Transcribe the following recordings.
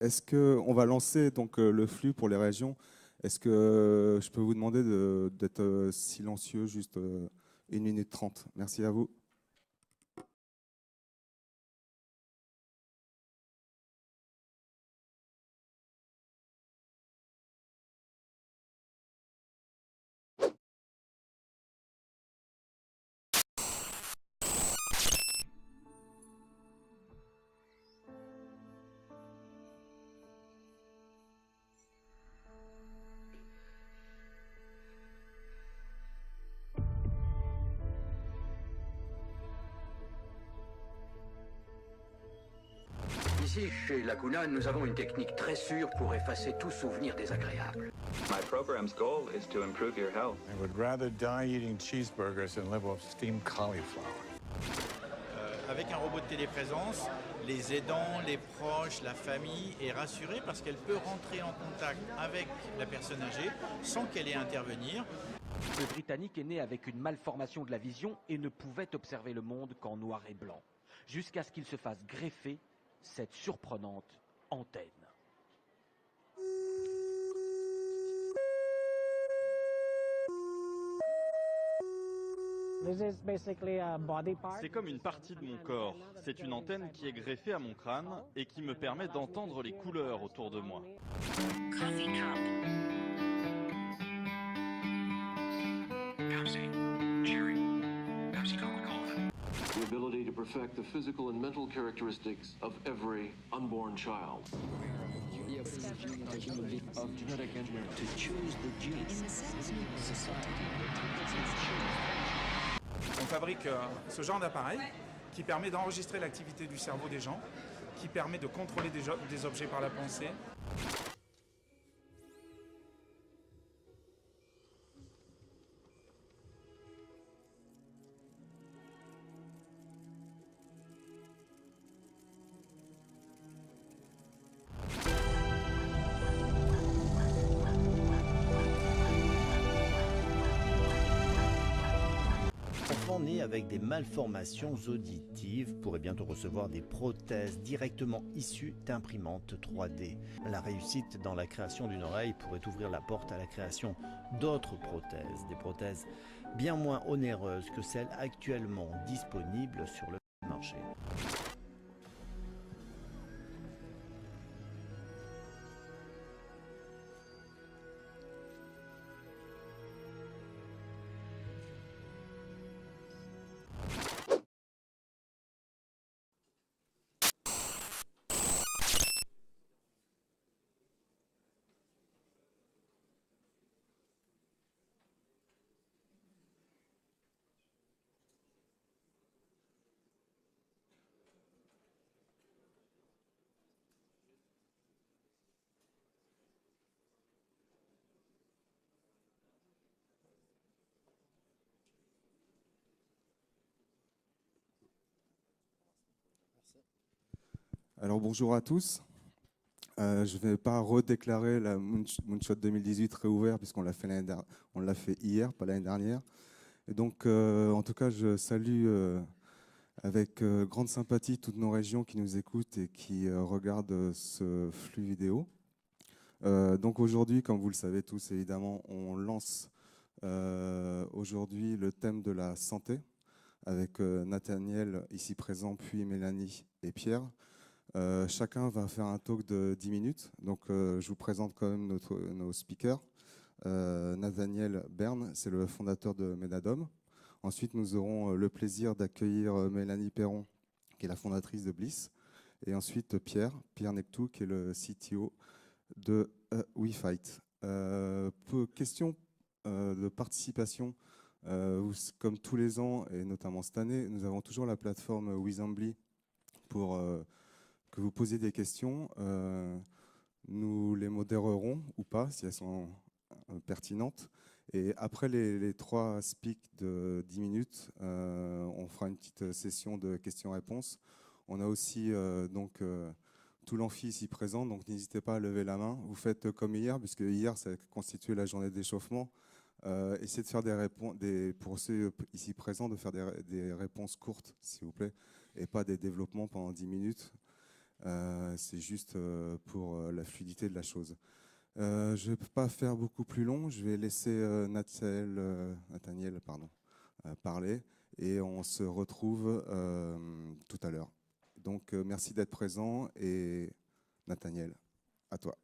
Est-ce qu'on va lancer donc le flux pour les régions? Est-ce que je peux vous demander d'être silencieux juste 1 minute 30? Merci à vous. Ici, chez Laguna, nous avons une technique très sûre pour effacer tout souvenir désagréable. My program's goal is to improve your health. I would rather die eating cheeseburgers than live off steamed cauliflower. Avec un robot de téléprésence, les aidants, les proches, la famille est rassurée parce qu'elle peut rentrer en contact avec la personne âgée sans qu'elle ait à intervenir. Le Britannique est né avec une malformation de la vision et ne pouvait observer le monde qu'en noir et blanc, jusqu'à ce qu'il se fasse greffer cette surprenante antenne. C'est comme une partie de mon corps. C'est une antenne qui est greffée à mon crâne et qui me permet d'entendre les couleurs autour de moi. Coffee cup. Pepsi. Cherry. Pepsi Coca-Cola. The ability to perfect the physical and mental characteristics of every unborn child. The ability of genetic engineering to choose the genes. On fabrique ce genre d'appareil qui permet d'enregistrer l'activité du cerveau des gens, qui permet de contrôler des objets par la pensée. Enfants nés avec des malformations auditives pourraient bientôt recevoir des prothèses directement issues d'imprimantes 3D. La réussite dans la création d'une oreille pourrait ouvrir la porte à la création d'autres prothèses, des prothèses bien moins onéreuses que celles actuellement disponibles sur le marché. Alors bonjour à tous. Je ne vais pas redéclarer la Moonshot 2018 réouvert puisqu'on l'a fait on l'a fait hier, pas l'année dernière. Et donc, en tout cas, je salue avec grande sympathie toutes nos régions qui nous écoutent et qui regardent ce flux vidéo. Donc aujourd'hui, comme vous le savez tous, évidemment, on lance aujourd'hui le thème de la santé avec Nathaniel ici présent, puis Mélanie et Pierre. Chacun va faire un talk de 10 minutes. Donc, je vous présente quand même nos speakers. Nathaniel Berne, c'est le fondateur de Ménadome. Ensuite, nous aurons le plaisir d'accueillir Mélanie Perron, qui est la fondatrice de Bliss. Et ensuite, Pierre Nectou, qui est le CTO de WeFight. Question de participation. Comme tous les ans, et notamment cette année, nous avons toujours la plateforme Wizambly pour que vous posiez des questions. Nous les modérerons ou pas, si elles sont pertinentes. Et après les 3 speaks de 10 minutes, on fera une petite session de questions-réponses. On a aussi tout l'amphi ici présent, donc n'hésitez pas à lever la main. Vous faites comme hier, puisque hier, ça a constitué la journée d'échauffement. Essayez de faire des réponses, pour ceux ici présents, de faire des réponses courtes, s'il vous plaît, et pas des développements pendant 10 minutes. C'est juste pour la fluidité de la chose. Je ne peux pas faire beaucoup plus long. Je vais laisser Nathaniel parler et on se retrouve tout à l'heure. Donc merci d'être présent et Nathaniel, à toi.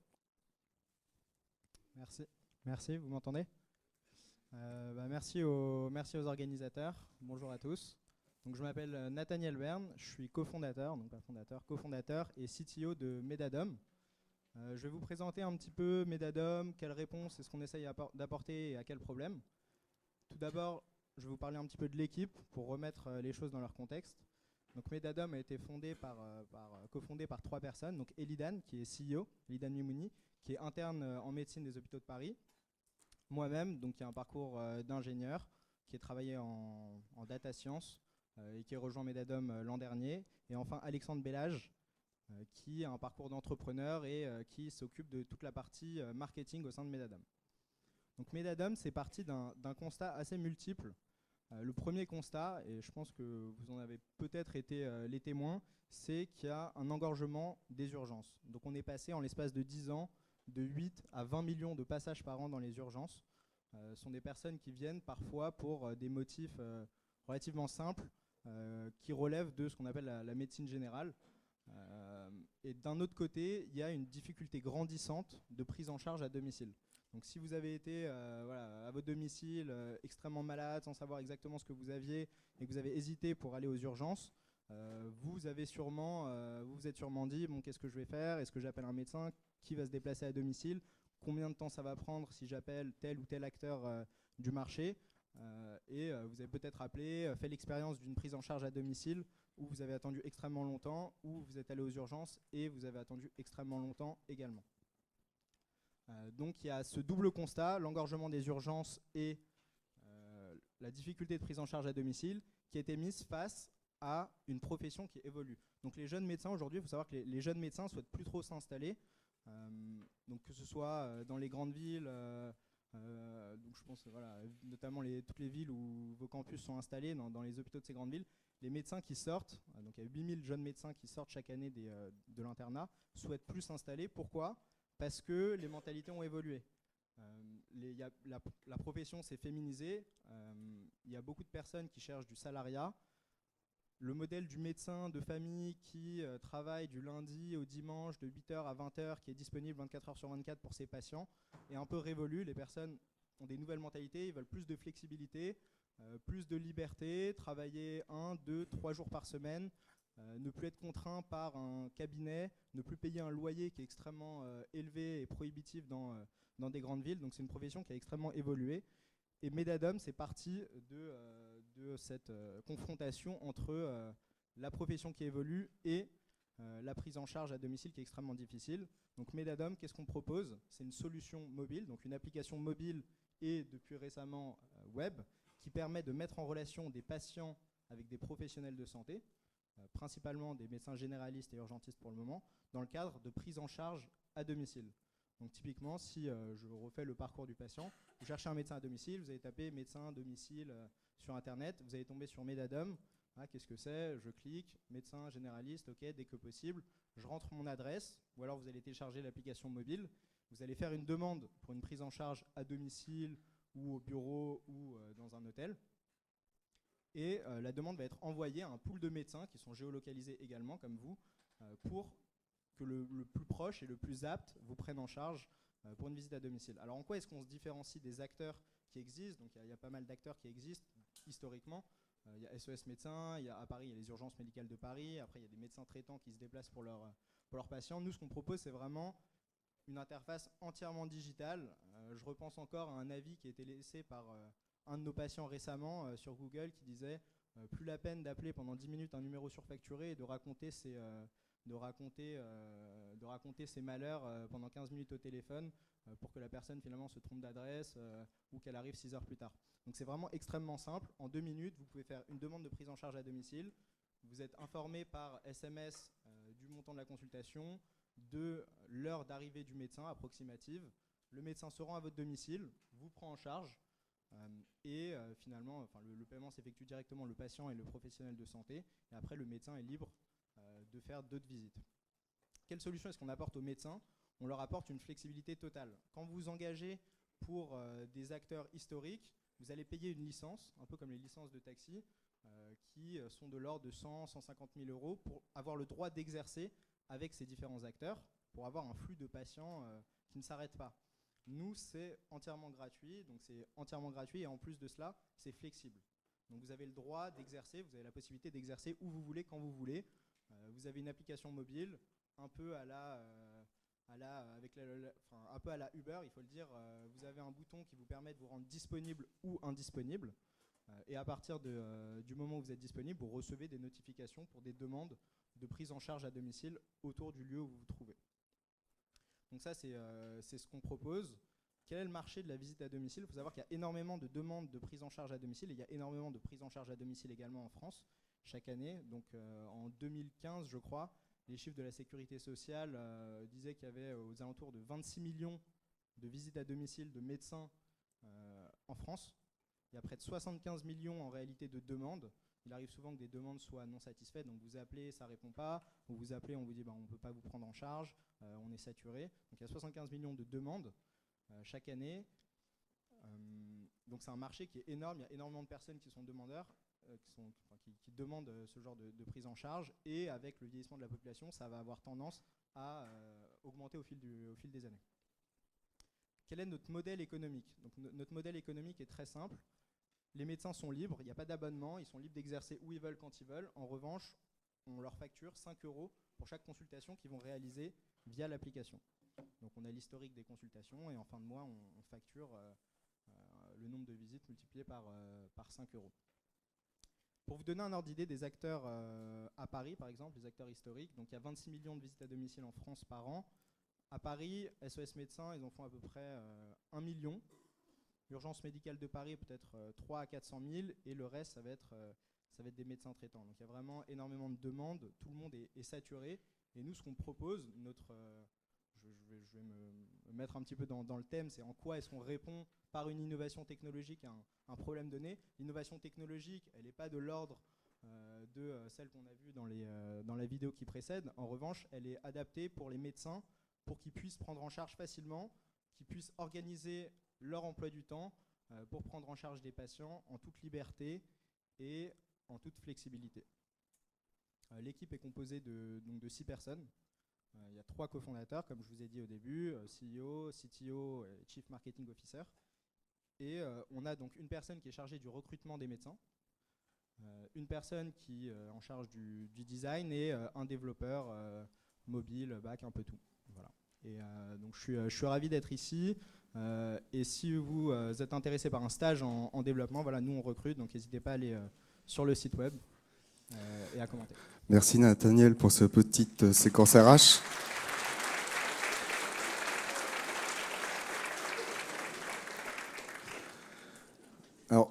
Merci, vous m'entendez? Merci aux organisateurs. Bonjour à tous. Donc, je m'appelle Nathaniel Bern, je suis cofondateur, donc pas fondateur, cofondateur et CTO de Medadom. Je vais vous présenter un petit peu Medadom, quelles réponses est-ce qu'on essaye d'apporter et à quel problème. Tout d'abord, je vais vous parler un petit peu de l'équipe pour remettre les choses dans leur contexte. Donc Medadom a été cofondé par 3 personnes. Donc Elidan, qui est CEO, Elidan Mimouni, qui est interne en médecine des hôpitaux de Paris. Moi-même, donc qui a un parcours d'ingénieur, qui a travaillé en data science et qui a rejoint Medadom l'an dernier. Et enfin Alexandre Bellage, qui a un parcours d'entrepreneur et qui s'occupe de toute la partie marketing au sein de Medadom. Donc Medadom, c'est parti d'un constat assez multiple. Le premier constat, et je pense que vous en avez peut-être été les témoins, c'est qu'il y a un engorgement des urgences. Donc on est passé en l'espace de 10 ans de 8 à 20 millions de passages par an dans les urgences. Ce sont des personnes qui viennent parfois pour des motifs relativement simples qui relèvent de ce qu'on appelle la médecine générale. Et d'un autre côté, il y a une difficulté grandissante de prise en charge à domicile. Donc si vous avez été à votre domicile extrêmement malade, sans savoir exactement ce que vous aviez et que vous avez hésité pour aller aux urgences, vous vous êtes sûrement dit, bon, qu'est-ce que je vais faire? Est-ce que j'appelle un médecin? Qui va se déplacer à domicile? Combien de temps ça va prendre si j'appelle tel ou tel acteur du marché? Et vous avez peut-être fait l'expérience d'une prise en charge à domicile où vous avez attendu extrêmement longtemps, où vous êtes allé aux urgences et vous avez attendu extrêmement longtemps également. Donc il y a ce double constat, l'engorgement des urgences et la difficulté de prise en charge à domicile qui a été mise face à une profession qui évolue. Donc les jeunes médecins aujourd'hui, il faut savoir que les jeunes médecins ne souhaitent plus trop s'installer, donc que ce soit dans les grandes villes, donc je pense notamment toutes les villes où vos campus sont installés, dans les hôpitaux de ces grandes villes, les médecins qui sortent, donc il y a 8000 jeunes médecins qui sortent chaque année de l'internat, souhaitent plus s'installer. Pourquoi? Parce que les mentalités ont évolué. La profession s'est féminisée, il y a beaucoup de personnes qui cherchent du salariat. Le modèle du médecin de famille qui travaille du lundi au dimanche de 8h à 20h, qui est disponible 24h sur 24 pour ses patients, est un peu révolu. Les personnes ont des nouvelles mentalités, ils veulent plus de flexibilité, plus de liberté, travailler 1, 2, 3 jours par semaine, ne plus être contraint par un cabinet, ne plus payer un loyer qui est extrêmement élevé et prohibitif dans des grandes villes. Donc c'est une profession qui a extrêmement évolué. Et Medadom, c'est parti de cette confrontation entre la profession qui évolue et la prise en charge à domicile qui est extrêmement difficile. Donc Medadom, qu'est-ce qu'on propose? C'est une solution mobile, donc une application mobile et depuis récemment web, qui permet de mettre en relation des patients avec des professionnels de santé, principalement des médecins généralistes et urgentistes pour le moment, dans le cadre de prise en charge à domicile. Donc typiquement, si je refais le parcours du patient, vous cherchez un médecin à domicile, vous allez taper médecin à domicile sur Internet, vous allez tomber sur Medadom. Qu'est-ce que c'est? Je clique, médecin généraliste, ok, dès que possible. Je rentre mon adresse, ou alors vous allez télécharger l'application mobile. Vous allez faire une demande pour une prise en charge à domicile ou au bureau ou dans un hôtel. Et la demande va être envoyée à un pool de médecins qui sont géolocalisés également, comme vous, pour que le plus proche et le plus apte vous prenne en charge pour une visite à domicile. Alors en quoi est-ce qu'on se différencie des acteurs qui existent? Donc il y a pas mal d'acteurs qui existent historiquement. Il y a SOS Médecins, à Paris, il y a les urgences médicales de Paris, après il y a des médecins traitants qui se déplacent pour leurs patients. Nous, ce qu'on propose, c'est vraiment une interface entièrement digitale. Je repense encore à un avis qui a été laissé par un de nos patients récemment sur Google qui disait plus la peine d'appeler pendant 10 minutes un numéro surfacturé et de raconter ses malheurs pendant 15 minutes au téléphone pour que la personne finalement se trompe d'adresse ou qu'elle arrive 6 heures plus tard. Donc c'est vraiment extrêmement simple. En 2 minutes, vous pouvez faire une demande de prise en charge à domicile. Vous êtes informé par SMS du montant de la consultation, de l'heure d'arrivée du médecin approximative. Le médecin se rend à votre domicile, vous prend en charge et finalement le paiement s'effectue directement le patient et le professionnel de santé. Et après, le médecin est libre de faire d'autres visites. quelle solution est-ce qu'on apporte aux médecins? On leur apporte une flexibilité totale. Quand vous vous engagez pour des acteurs historiques, vous allez payer une licence, un peu comme les licences de taxi, qui sont de l'ordre de 100 150 000 euros pour avoir le droit d'exercer avec ces différents acteurs, pour avoir un flux de patients qui ne s'arrête pas. Nous, c'est entièrement gratuit, et en plus de cela, c'est flexible. Donc vous avez le droit d'exercer, vous avez la possibilité d'exercer où vous voulez, quand vous voulez. Vous avez une application mobile, un peu à la Uber, il faut le dire. Vous avez un bouton qui vous permet de vous rendre disponible ou indisponible. Et à partir du moment où vous êtes disponible, vous recevez des notifications pour des demandes de prise en charge à domicile autour du lieu où vous vous trouvez. Donc ça, c'est ce qu'on propose. Quel est le marché de la visite à domicile? Il faut savoir qu'il y a énormément de demandes de prise en charge à domicile, et il y a énormément de prise en charge à domicile également en France chaque année. Donc en 2015, je crois, les chiffres de la sécurité sociale disaient qu'il y avait aux alentours de 26 millions de visites à domicile de médecins en France. Il y a près de 75 millions en réalité de demandes. Il arrive souvent que des demandes soient non satisfaites, donc vous appelez, ça ne répond pas, ou vous appelez, on vous dit on ne peut pas vous prendre en charge, on est saturé. Donc il y a 75 millions de demandes chaque année. Donc c'est un marché qui est énorme, il y a énormément de personnes qui sont demandeurs, qui demandent ce genre de prise en charge, et avec le vieillissement de la population, ça va avoir tendance à augmenter au fil des années. Quel est notre modèle économique? Donc, notre modèle économique est très simple. Les médecins sont libres, il n'y a pas d'abonnement, ils sont libres d'exercer où ils veulent, quand ils veulent. En revanche, on leur facture 5 € pour chaque consultation qu'ils vont réaliser via l'application. Donc on a l'historique des consultations, et en fin de mois, on facture le nombre de visites multiplié par 5 €. Pour vous donner un ordre d'idée des acteurs à Paris, par exemple, les acteurs historiques, donc il y a 26 millions de visites à domicile en France par an. À Paris, SOS Médecins, ils en font à peu près 1 million. L'urgence médicale de Paris, peut-être 3 à 400 000, et le reste, ça va être des médecins traitants. Donc il y a vraiment énormément de demandes, tout le monde est saturé. Et nous, ce qu'on propose, je vais me mettre un petit peu dans le thème, c'est en quoi est-ce qu'on répond par une innovation technologique à un problème donné. L'innovation technologique, elle n'est pas de l'ordre de celle qu'on a vue dans la vidéo qui précède. En revanche, elle est adaptée pour les médecins, pour qu'ils puissent prendre en charge facilement, qu'ils puissent organiser leur emploi du temps pour prendre en charge des patients en toute liberté et en toute flexibilité. L'équipe est composée de 6 personnes. Il y a 3 cofondateurs, comme je vous ai dit au début, CEO, CTO et Chief Marketing Officer. Et on a donc une personne qui est chargée du recrutement des médecins, une personne qui est en charge du design, et un développeur mobile, back, un peu tout. Voilà. Et donc je suis ravi d'être ici. Et si vous êtes intéressé par un stage en développement, voilà, nous on recrute, donc n'hésitez pas à aller sur le site web et à commenter. Merci Nathaniel pour cette petite séquence RH. Alors,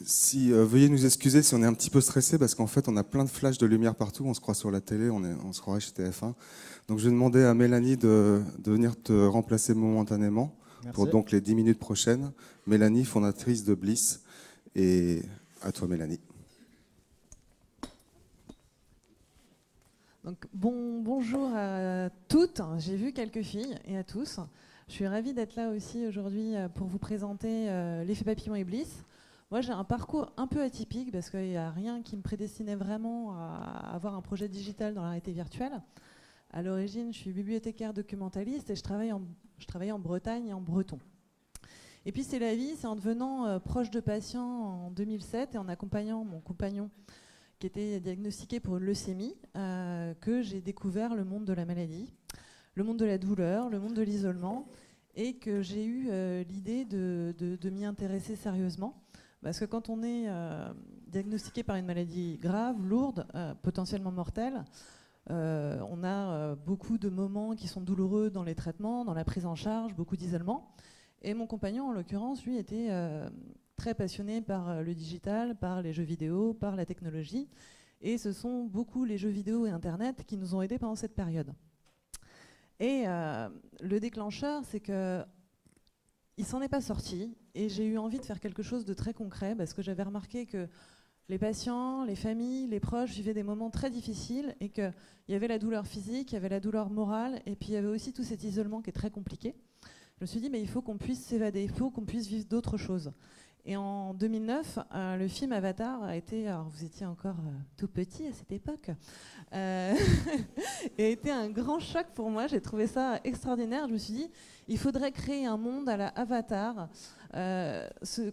veuillez nous excuser si on est un petit peu stressé, parce qu'en fait on a plein de flashs de lumière partout, on se croit sur la télé, on se croirait chez TF1. Donc je vais demander à Mélanie de venir te remplacer momentanément. Merci. Pour donc les 10 minutes prochaines. Mélanie, fondatrice de Bliss, et à toi Mélanie. Donc, bonjour à toutes, j'ai vu quelques filles, et à tous. Je suis ravie d'être là aussi aujourd'hui pour vous présenter l'effet papillon et Bliss. Moi, j'ai un parcours un peu atypique parce qu'il n'y a rien qui me prédestinait vraiment à avoir un projet digital dans la réalité virtuelle. À l'origine, je suis bibliothécaire documentaliste et je travaillais en Bretagne et en breton. Et puis c'est la vie, c'est en devenant proche de patients en 2007 et en accompagnant mon compagnon qui était diagnostiqué pour une leucémie que j'ai découvert le monde de la maladie, le monde de la douleur, le monde de l'isolement, et que j'ai eu l'idée de m'y intéresser sérieusement. Parce que quand on est diagnostiqué par une maladie grave, lourde, potentiellement mortelle, on a beaucoup de moments qui sont douloureux dans les traitements, dans la prise en charge, beaucoup d'isolement. Et mon compagnon, en l'occurrence, lui, était très passionné par le digital, par les jeux vidéo, par la technologie. Et ce sont beaucoup les jeux vidéo et Internet qui nous ont aidés pendant cette période. Et le déclencheur, c'est qu'il ne s'en est pas sorti. Et j'ai eu envie de faire quelque chose de très concret parce que j'avais remarqué que les patients, les familles, les proches vivaient des moments très difficiles et qu'il y avait la douleur physique, il y avait la douleur morale et puis il y avait aussi tout cet isolement qui est très compliqué. Je me suis dit, mais il faut qu'on puisse s'évader, il faut qu'on puisse vivre d'autres choses. Et en 2009, le film Avatar a été, alors vous étiez encore tout petit à cette époque, a été un grand choc pour moi. J'ai trouvé ça extraordinaire. Je me suis dit, il faudrait créer un monde à la Avatar,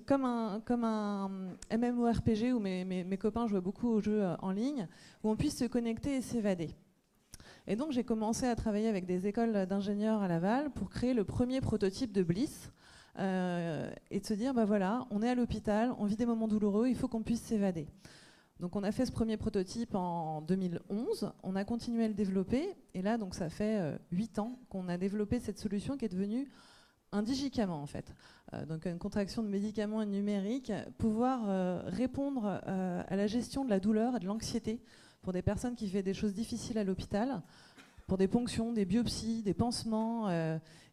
comme un MMORPG où mes copains jouaient beaucoup aux jeux en ligne, où on puisse se connecter et s'évader. Et donc j'ai commencé à travailler avec des écoles d'ingénieurs à Laval pour créer le premier prototype de Bliss. Et de se dire, bah voilà, on est à l'hôpital, on vit des moments douloureux, il faut qu'on puisse s'évader. Donc on a fait ce premier prototype en 2011, on a continué à le développer, et là donc ça fait 8 ans qu'on a développé cette solution qui est devenue un digicament en fait. Donc une contraction de médicaments numériques, pouvoir répondre à la gestion de la douleur et de l'anxiété pour des personnes qui vivent des choses difficiles à l'hôpital, pour des ponctions, des biopsies, des pansements,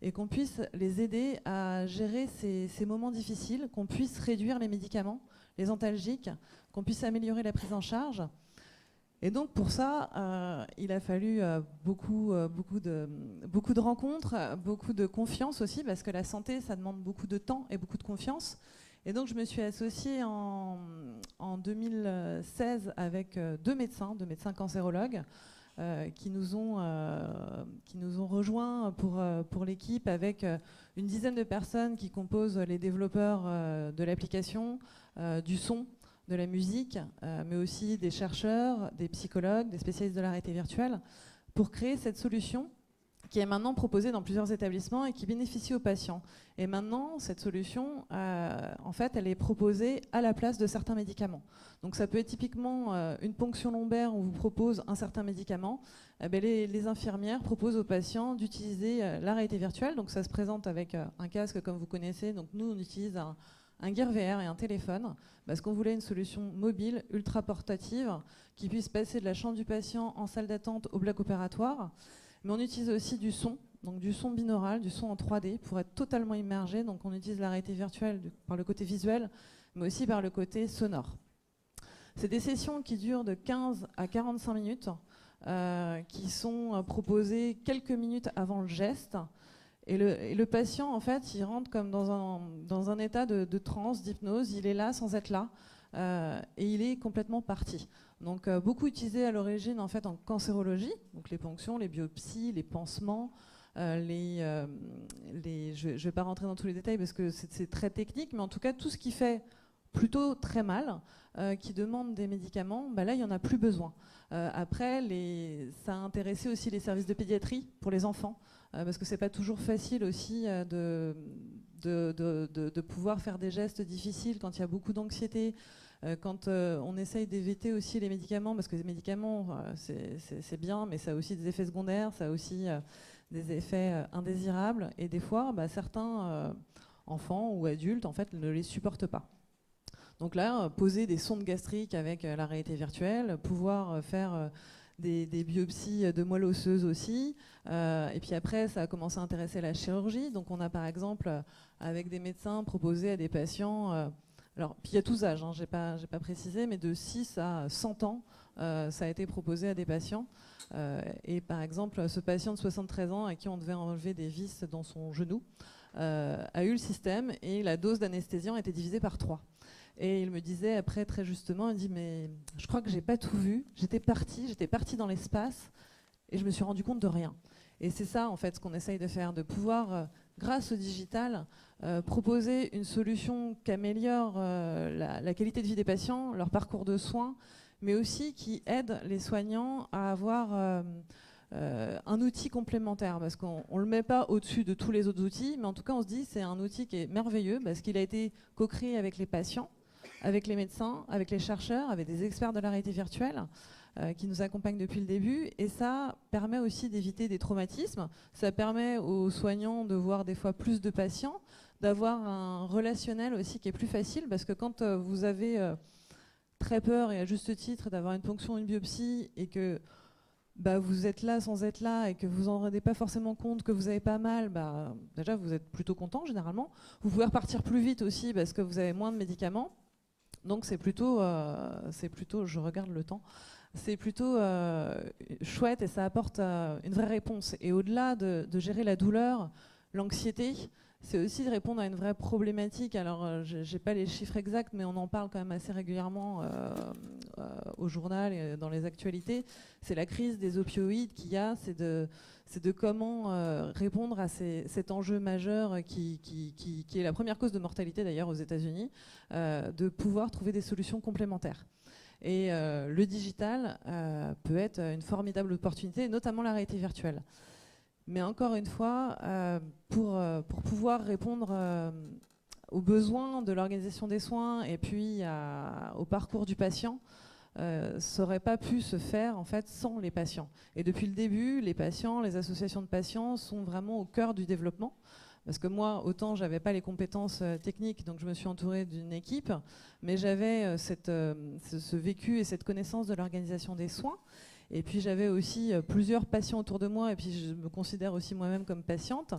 et qu'on puisse les aider à gérer ces moments difficiles, qu'on puisse réduire les médicaments, les antalgiques, qu'on puisse améliorer la prise en charge. Et donc pour ça, il a fallu beaucoup de rencontres, beaucoup de confiance aussi, parce que la santé, ça demande beaucoup de temps et beaucoup de confiance. Et donc je me suis associée en 2016 avec deux médecins cancérologues, qui nous ont rejoints pour l'équipe, avec une dizaine de personnes qui composent les développeurs de l'application, du son, de la musique, mais aussi des chercheurs, des psychologues, des spécialistes de la réalité virtuelle, pour créer cette solution qui est maintenant proposée dans plusieurs établissements et qui bénéficie aux patients. Et maintenant, cette solution, en fait, elle est proposée à la place de certains médicaments. Donc ça peut être typiquement une ponction lombaire, on vous propose un certain médicament. Les infirmières proposent aux patients d'utiliser la réalité virtuelle. Donc ça se présente avec un casque comme vous connaissez. Donc nous, on utilise un Gear VR et un téléphone, parce qu'on voulait une solution mobile, ultra portative, qui puisse passer de la chambre du patient en salle d'attente au bloc opératoire. Mais on utilise aussi du son, donc du son binaural, du son en 3D, pour être totalement immergé. Donc on utilise la réalité virtuelle par le côté visuel, mais aussi par le côté sonore. C'est des sessions qui durent de 15 à 45 minutes, qui sont proposées quelques minutes avant le geste. Et le patient, en fait, il rentre comme dans un état de transe, d'hypnose. Il est là sans être là, et il est complètement parti. Donc beaucoup utilisé à l'origine en fait en cancérologie, donc les ponctions, les biopsies, les pansements, je ne vais pas rentrer dans tous les détails parce que c'est très technique, mais en tout cas tout ce qui fait plutôt très mal, qui demande des médicaments, là il n'y en a plus besoin. Après, ça a intéressé aussi les services de pédiatrie pour les enfants, parce que c'est pas toujours facile aussi de pouvoir faire des gestes difficiles quand il y a beaucoup d'anxiété. Quand on essaye d'éviter aussi les médicaments, parce que les médicaments, c'est bien, mais ça a aussi des effets secondaires, ça a aussi des effets indésirables, et des fois, certains enfants ou adultes, en fait, ne les supportent pas. Donc là, poser des sondes gastriques avec la réalité virtuelle, pouvoir faire des biopsies de moelle osseuse aussi, et puis après, ça a commencé à intéresser la chirurgie. Donc on a par exemple, avec des médecins, proposé à des patients... alors, puis il y a tous âges, j'ai pas précisé, mais de 6 à 100 ans, ça a été proposé à des patients. Et par exemple, ce patient de 73 ans à qui on devait enlever des vis dans son genou a eu le système et la dose d'anesthésiant a été divisée par 3. Et il me disait après très justement, il dit mais je crois que j'ai pas tout vu, j'étais parti dans l'espace et je me suis rendu compte de rien. Et c'est ça en fait ce qu'on essaye de faire, de pouvoir grâce au digital proposer une solution qui améliore la qualité de vie des patients, leur parcours de soins, mais aussi qui aide les soignants à avoir un outil complémentaire, parce qu'on ne le met pas au-dessus de tous les autres outils, mais en tout cas on se dit c'est un outil qui est merveilleux parce qu'il a été co-créé avec les patients, avec les médecins, avec les chercheurs, avec des experts de la réalité virtuelle qui nous accompagnent depuis le début, et ça permet aussi d'éviter des traumatismes, ça permet aux soignants de voir des fois plus de patients, d'avoir un relationnel aussi qui est plus facile, parce que quand vous avez très peur, et à juste titre, d'avoir une ponction ou une biopsie, et que vous êtes là sans être là, et que vous en rendez pas forcément compte, que vous avez pas mal, déjà vous êtes plutôt content généralement. Vous pouvez repartir plus vite aussi, parce que vous avez moins de médicaments. Donc c'est plutôt, je regarde le temps, c'est plutôt chouette et ça apporte une vraie réponse. Et au-delà de gérer la douleur, l'anxiété, c'est aussi de répondre à une vraie problématique. Alors, je n'ai pas les chiffres exacts, mais on en parle quand même assez régulièrement au journal et dans les actualités. C'est la crise des opioïdes qu'il y a, c'est de comment répondre à cet enjeu majeur qui est la première cause de mortalité d'ailleurs aux États-Unis, de pouvoir trouver des solutions complémentaires. Et le digital peut être une formidable opportunité, notamment la réalité virtuelle. Mais encore une fois, pour pouvoir répondre aux besoins de l'organisation des soins et puis au parcours du patient, ça n'aurait pas pu se faire en fait sans les patients. Et depuis le début, les patients, les associations de patients sont vraiment au cœur du développement. Parce que moi, autant j'avais pas les compétences techniques, donc je me suis entourée d'une équipe, mais j'avais ce vécu et cette connaissance de l'organisation des soins. Et puis j'avais aussi plusieurs patients autour de moi, et puis je me considère aussi moi-même comme patiente.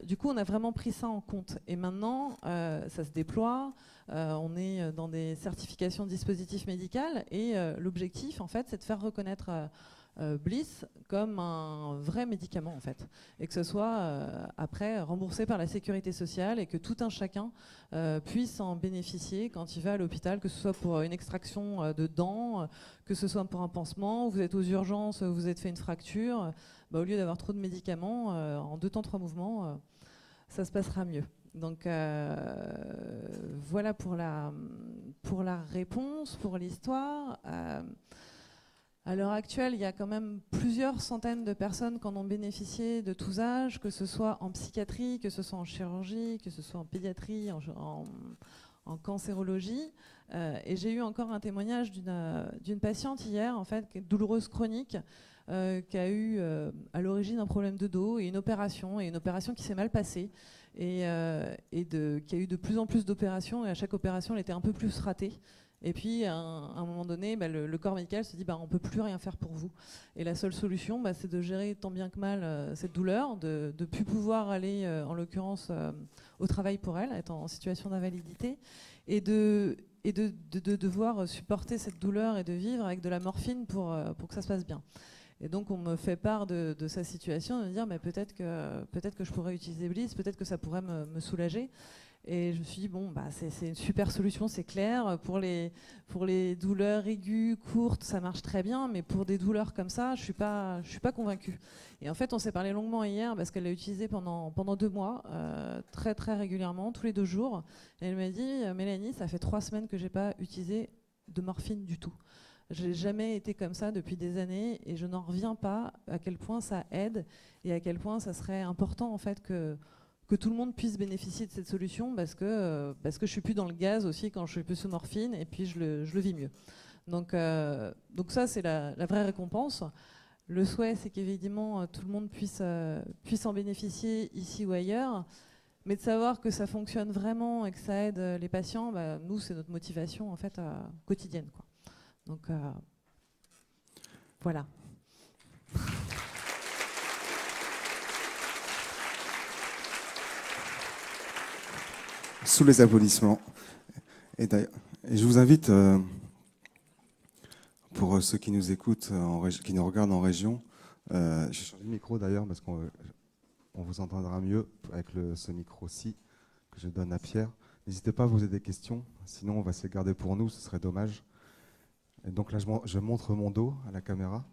Du coup, on a vraiment pris ça en compte. Et maintenant, ça se déploie. On est dans des certifications de dispositifs médicaux, et l'objectif, en fait, c'est de faire reconnaître Bliss comme un vrai médicament, en fait, et que ce soit après remboursé par la sécurité sociale et que tout un chacun puisse en bénéficier quand il va à l'hôpital, que ce soit pour une extraction de dents, que ce soit pour un pansement, vous êtes aux urgences, vous êtes fait une fracture, au lieu d'avoir trop de médicaments, en 2 temps 3 mouvements, ça se passera mieux. Donc voilà pour la réponse, pour l'histoire. À l'heure actuelle, il y a quand même plusieurs centaines de personnes qui en ont bénéficié de tous âges, que ce soit en psychiatrie, que ce soit en chirurgie, que ce soit en pédiatrie, en cancérologie. Et j'ai eu encore un témoignage d'une patiente hier, en fait, douloureuse chronique, qui a eu à l'origine un problème de dos et une opération qui s'est mal passée, et qui a eu de plus en plus d'opérations, et à chaque opération, elle était un peu plus ratée. Et puis, à un moment donné, le corps médical se dit on ne peut plus rien faire pour vous. Et la seule solution, c'est de gérer tant bien que mal cette douleur, de ne plus pouvoir aller, en l'occurrence, au travail pour elle, être en situation d'invalidité, et de devoir supporter cette douleur et de vivre avec de la morphine pour que ça se passe bien. Et donc, on me fait part de sa situation, de me dire peut-être que je pourrais utiliser Bliss, peut-être que ça pourrait me soulager. Et je me suis dit, c'est une super solution, c'est clair. Pour les douleurs aiguës, courtes, ça marche très bien, mais pour des douleurs comme ça, je suis pas convaincue. Et en fait, on s'est parlé longuement hier, parce qu'elle l'a utilisé pendant 2 mois, très très régulièrement, tous les 2 jours. Et elle m'a dit, Mélanie, ça fait 3 semaines que j'ai pas utilisé de morphine du tout. Je n'ai jamais été comme ça depuis des années, et je n'en reviens pas à quel point ça aide, et à quel point ça serait important en fait que tout le monde puisse bénéficier de cette solution, parce que je suis plus dans le gaz aussi quand je suis plus sous morphine, et puis je le vis mieux. Donc ça, c'est la vraie récompense. Le souhait, c'est qu'évidemment tout le monde puisse en bénéficier ici ou ailleurs, mais de savoir que ça fonctionne vraiment et que ça aide les patients, nous, c'est notre motivation en fait quotidienne, quoi. Donc voilà. Sous les applaudissements. Et je vous invite, pour ceux qui nous écoutent, qui nous regardent en région, j'ai changé de micro d'ailleurs parce qu'on vous entendra mieux avec ce micro-ci que je donne à Pierre. N'hésitez pas à poser des questions, sinon on va se les garder pour nous, ce serait dommage. Et donc là, je montre mon dos à la caméra.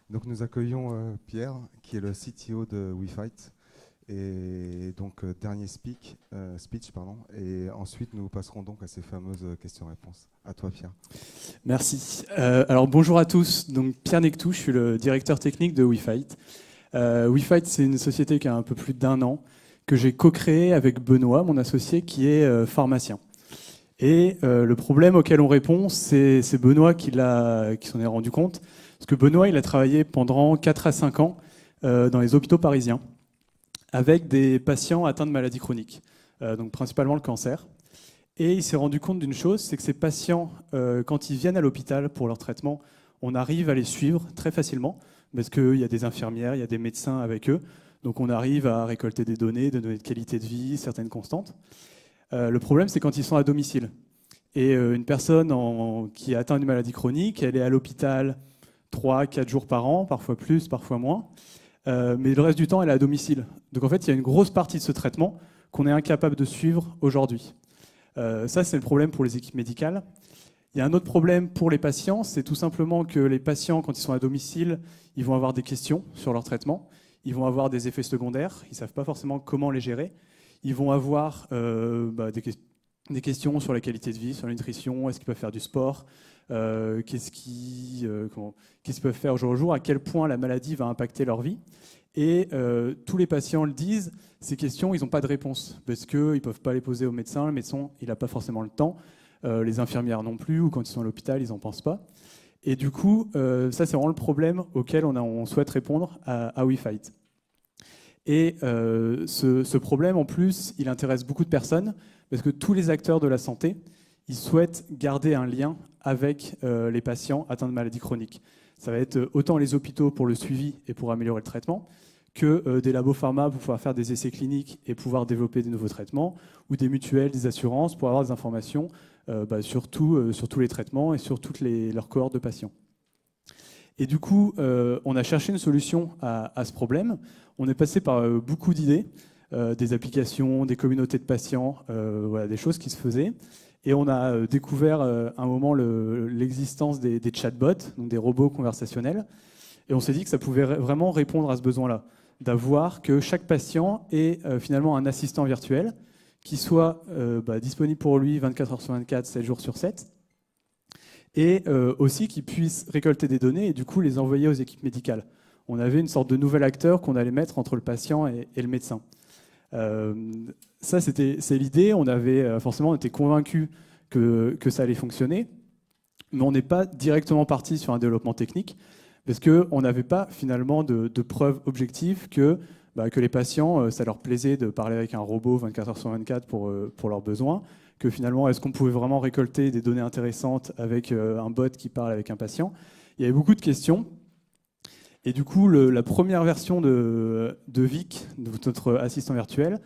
Donc nous accueillons Pierre, qui est le CTO de WeFight. Et donc dernier speech, et ensuite nous passerons donc à ces fameuses questions-réponses. À toi, Pierre. Merci. Alors bonjour à tous. Donc Pierre Nectou, je suis le directeur technique de WeFight. WeFight, c'est une société qui a un peu plus d'1 an, que j'ai co-créée avec Benoît, mon associé, qui est pharmacien. Et le problème auquel on répond, c'est Benoît qui s'en est rendu compte, parce que Benoît, il a travaillé pendant 4 à 5 ans dans les hôpitaux parisiens, avec des patients atteints de maladies chroniques, donc principalement le cancer. Et il s'est rendu compte d'une chose, c'est que ces patients, quand ils viennent à l'hôpital pour leur traitement, on arrive à les suivre très facilement, parce qu'il y a des infirmières, il y a des médecins avec eux, donc on arrive à récolter des données de qualité de vie, certaines constantes. Le problème, c'est quand ils sont à domicile. Et une personne qui a atteint une maladie chronique, elle est à l'hôpital 3-4 jours par an, parfois plus, parfois moins. Mais le reste du temps, elle est à domicile. Donc en fait, il y a une grosse partie de ce traitement qu'on est incapable de suivre aujourd'hui. Ça, c'est le problème pour les équipes médicales. Il y a un autre problème pour les patients, c'est tout simplement que les patients, quand ils sont à domicile, ils vont avoir des questions sur leur traitement, ils vont avoir des effets secondaires, ils ne savent pas forcément comment les gérer, ils vont avoir des questions sur la qualité de vie, sur la nutrition, est-ce qu'ils peuvent faire du sport, qu'est-ce qu'ils peuvent faire au jour le jour, à quel point la maladie va impacter leur vie. Et tous les patients le disent, ces questions, ils n'ont pas de réponse, parce qu'ils ne peuvent pas les poser au médecin, le médecin, il n'a pas forcément le temps, les infirmières non plus, ou quand ils sont à l'hôpital, ils n'en pensent pas. Et du coup, ça, c'est vraiment le problème auquel on souhaite répondre à WeFight. Et ce problème, en plus, il intéresse beaucoup de personnes, parce que tous les acteurs de la santé, ils souhaitent garder un lien avec les patients atteints de maladies chroniques. Ça va être autant les hôpitaux pour le suivi et pour améliorer le traitement, que des labos pharma pour pouvoir faire des essais cliniques et pouvoir développer des nouveaux traitements, ou des mutuelles, des assurances pour avoir des informations sur tous les traitements et sur toutes leurs cohortes de patients. Et du coup, on a cherché une solution à ce problème. On est passé par beaucoup d'idées, des applications, des communautés de patients, des choses qui se faisaient. Et on a découvert à un moment l'existence des chatbots, donc des robots conversationnels. Et on s'est dit que ça pouvait vraiment répondre à ce besoin-là, d'avoir que chaque patient ait finalement un assistant virtuel qui soit disponible pour lui 24 heures sur 24, 7 jours sur 7, et aussi qui puisse récolter des données et du coup les envoyer aux équipes médicales. On avait une sorte de nouvel acteur qu'on allait mettre entre le patient et le médecin. Ça, c'est l'idée. On était convaincus que ça allait fonctionner, mais on n'est pas directement parti sur un développement technique, parce qu'on n'avait pas finalement de preuves objectives que les patients, ça leur plaisait de parler avec un robot 24 heures sur 24 pour leurs besoins, que finalement, est-ce qu'on pouvait vraiment récolter des données intéressantes avec un bot qui parle avec un patient. Il y avait beaucoup de questions. Et du coup, la première version de Vic, de notre assistant virtuel,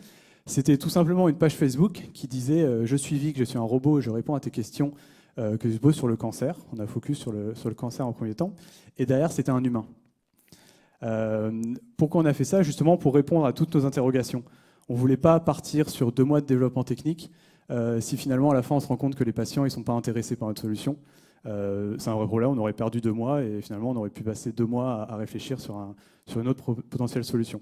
c'était tout simplement une page Facebook qui disait « Je suis Vic, je suis un robot, je réponds à tes questions que je pose sur le cancer ». On a focus sur le cancer en premier temps. Et derrière, c'était un humain. Pourquoi on a fait ça? Justement pour répondre à toutes nos interrogations. On ne voulait pas partir sur 2 mois de développement technique si finalement à la fin on se rend compte que les patients ne sont pas intéressés par notre solution. C'est un vrai problème, on aurait perdu 2 mois et finalement on aurait pu passer 2 mois à réfléchir sur une autre potentielle solution.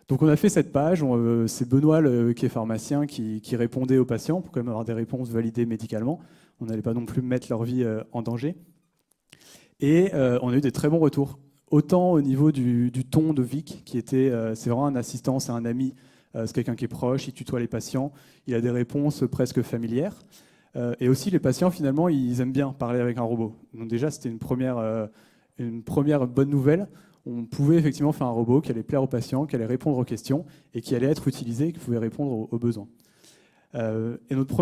Donc on a fait cette page, c'est Benoît qui est pharmacien qui répondait aux patients pour quand même avoir des réponses validées médicalement. On n'allait pas non plus mettre leur vie en danger. Et on a eu des très bons retours. Autant au niveau du ton de Vic, c'est vraiment un assistant, c'est un ami, c'est quelqu'un qui est proche, il tutoie les patients, il a des réponses presque familières. Et aussi, les patients, finalement, ils aiment bien parler avec un robot. Donc déjà, c'était une première bonne nouvelle. On pouvait effectivement faire un robot qui allait plaire aux patients, qui allait répondre aux questions et qui allait être utilisé, qui pouvait répondre aux besoins. Et notre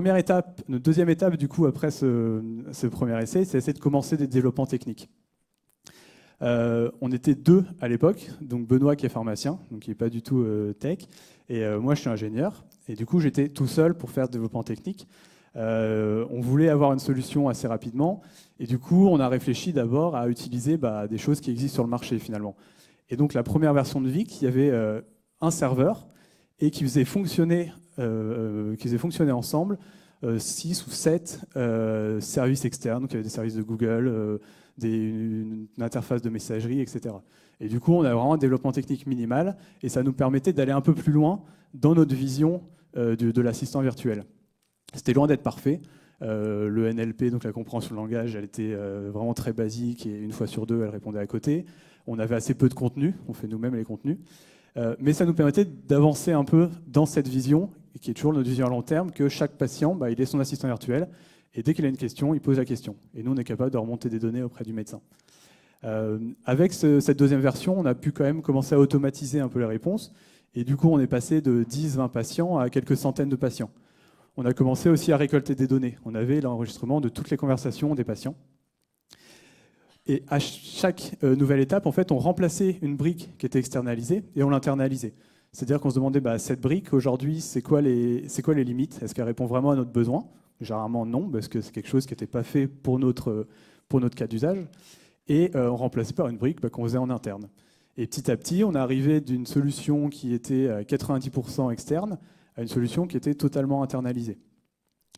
deuxième étape, du coup, après ce premier essai, c'est essayer de commencer des développements techniques. On était 2 à l'époque, donc Benoît qui est pharmacien, donc qui n'est pas du tout tech, et moi je suis ingénieur. Et du coup, j'étais tout seul pour faire ce développement technique. On voulait avoir une solution assez rapidement et du coup on a réfléchi d'abord à utiliser des choses qui existent sur le marché finalement. Et donc la première version de Vic, il y avait un serveur et qui faisait fonctionner ensemble 6 ou 7 services externes. Donc il y avait des services de Google, une interface de messagerie, etc. Et du coup on a vraiment un développement technique minimal et ça nous permettait d'aller un peu plus loin dans notre vision de l'assistant virtuel. C'était loin d'être parfait. Le NLP, donc la compréhension de langage, elle était vraiment très basique et une fois sur 2, elle répondait à côté. On avait assez peu de contenu, on fait nous-mêmes les contenus. Mais ça nous permettait d'avancer un peu dans cette vision, qui est toujours notre vision à long terme, que chaque patient, il ait son assistant virtuel et dès qu'il a une question, il pose la question. Et nous, on est capable de remonter des données auprès du médecin. Avec cette deuxième version, on a pu quand même commencer à automatiser un peu les réponses. Et du coup, on est passé de 10-20 patients à quelques centaines de patients. On a commencé aussi à récolter des données. On avait l'enregistrement de toutes les conversations des patients. Et à chaque nouvelle étape, en fait, on remplaçait une brique qui était externalisée et on l'internalisait. C'est-à-dire qu'on se demandait, cette brique, aujourd'hui, c'est quoi les limites? Est-ce qu'elle répond vraiment à notre besoin? Généralement, non, parce que c'est quelque chose qui n'était pas fait pour notre cas d'usage. Et on remplaçait par une brique qu'on faisait en interne. Et petit à petit, on est arrivé d'une solution qui était à 90% externe à une solution qui était totalement internalisée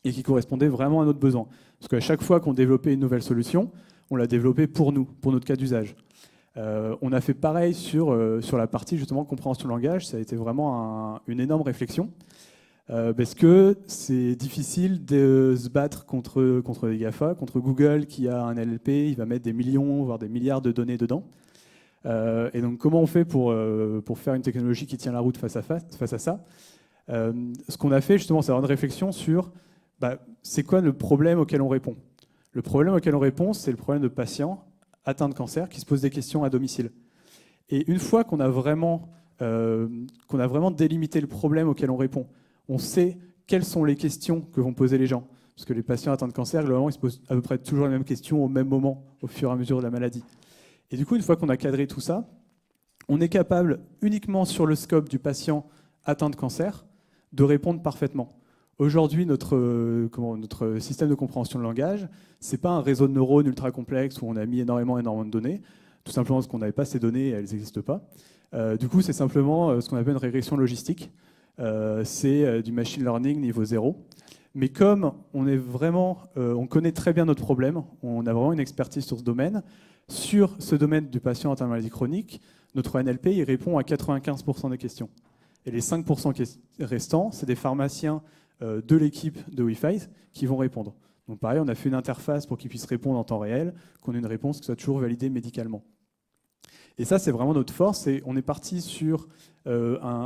et qui correspondait vraiment à notre besoin. Parce qu'à chaque fois qu'on développait une nouvelle solution, on l'a développée pour nous, pour notre cas d'usage. On a fait pareil sur la partie justement compréhension de langage. Ça a été vraiment une énorme réflexion parce que c'est difficile de se battre contre les GAFA, contre Google qui a un NLP, il va mettre des millions, voire des milliards de données dedans. Et donc comment on fait pour faire une technologie qui tient la route face à ça? Ce qu'on a fait justement, c'est avoir une réflexion sur c'est quoi le problème auquel on répond. Le problème auquel on répond, c'est le problème de patients atteints de cancer qui se posent des questions à domicile. Et une fois qu'on a vraiment délimité le problème auquel on répond, on sait quelles sont les questions que vont poser les gens. Parce que les patients atteints de cancer, globalement, ils se posent à peu près toujours les mêmes questions au même moment, au fur et à mesure de la maladie. Et du coup, une fois qu'on a cadré tout ça, on est capable, uniquement sur le scope du patient atteint de cancer, de répondre parfaitement. Aujourd'hui, notre système de compréhension de langage, ce n'est pas un réseau de neurones ultra complexe où on a mis énormément de données, tout simplement parce qu'on n'avait pas ces données et elles n'existent pas. Du coup, c'est simplement ce qu'on appelle une régression logistique. C'est du machine learning niveau 0. Mais comme on connaît très bien notre problème, on a vraiment une expertise sur ce domaine du patient atteint de maladie chronique, notre NLP il répond à 95% des questions. Et les 5% restants, c'est des pharmaciens de l'équipe de WeFight qui vont répondre. Donc pareil, on a fait une interface pour qu'ils puissent répondre en temps réel, qu'on ait une réponse qui soit toujours validée médicalement. Et ça, c'est vraiment notre force. Et on est parti sur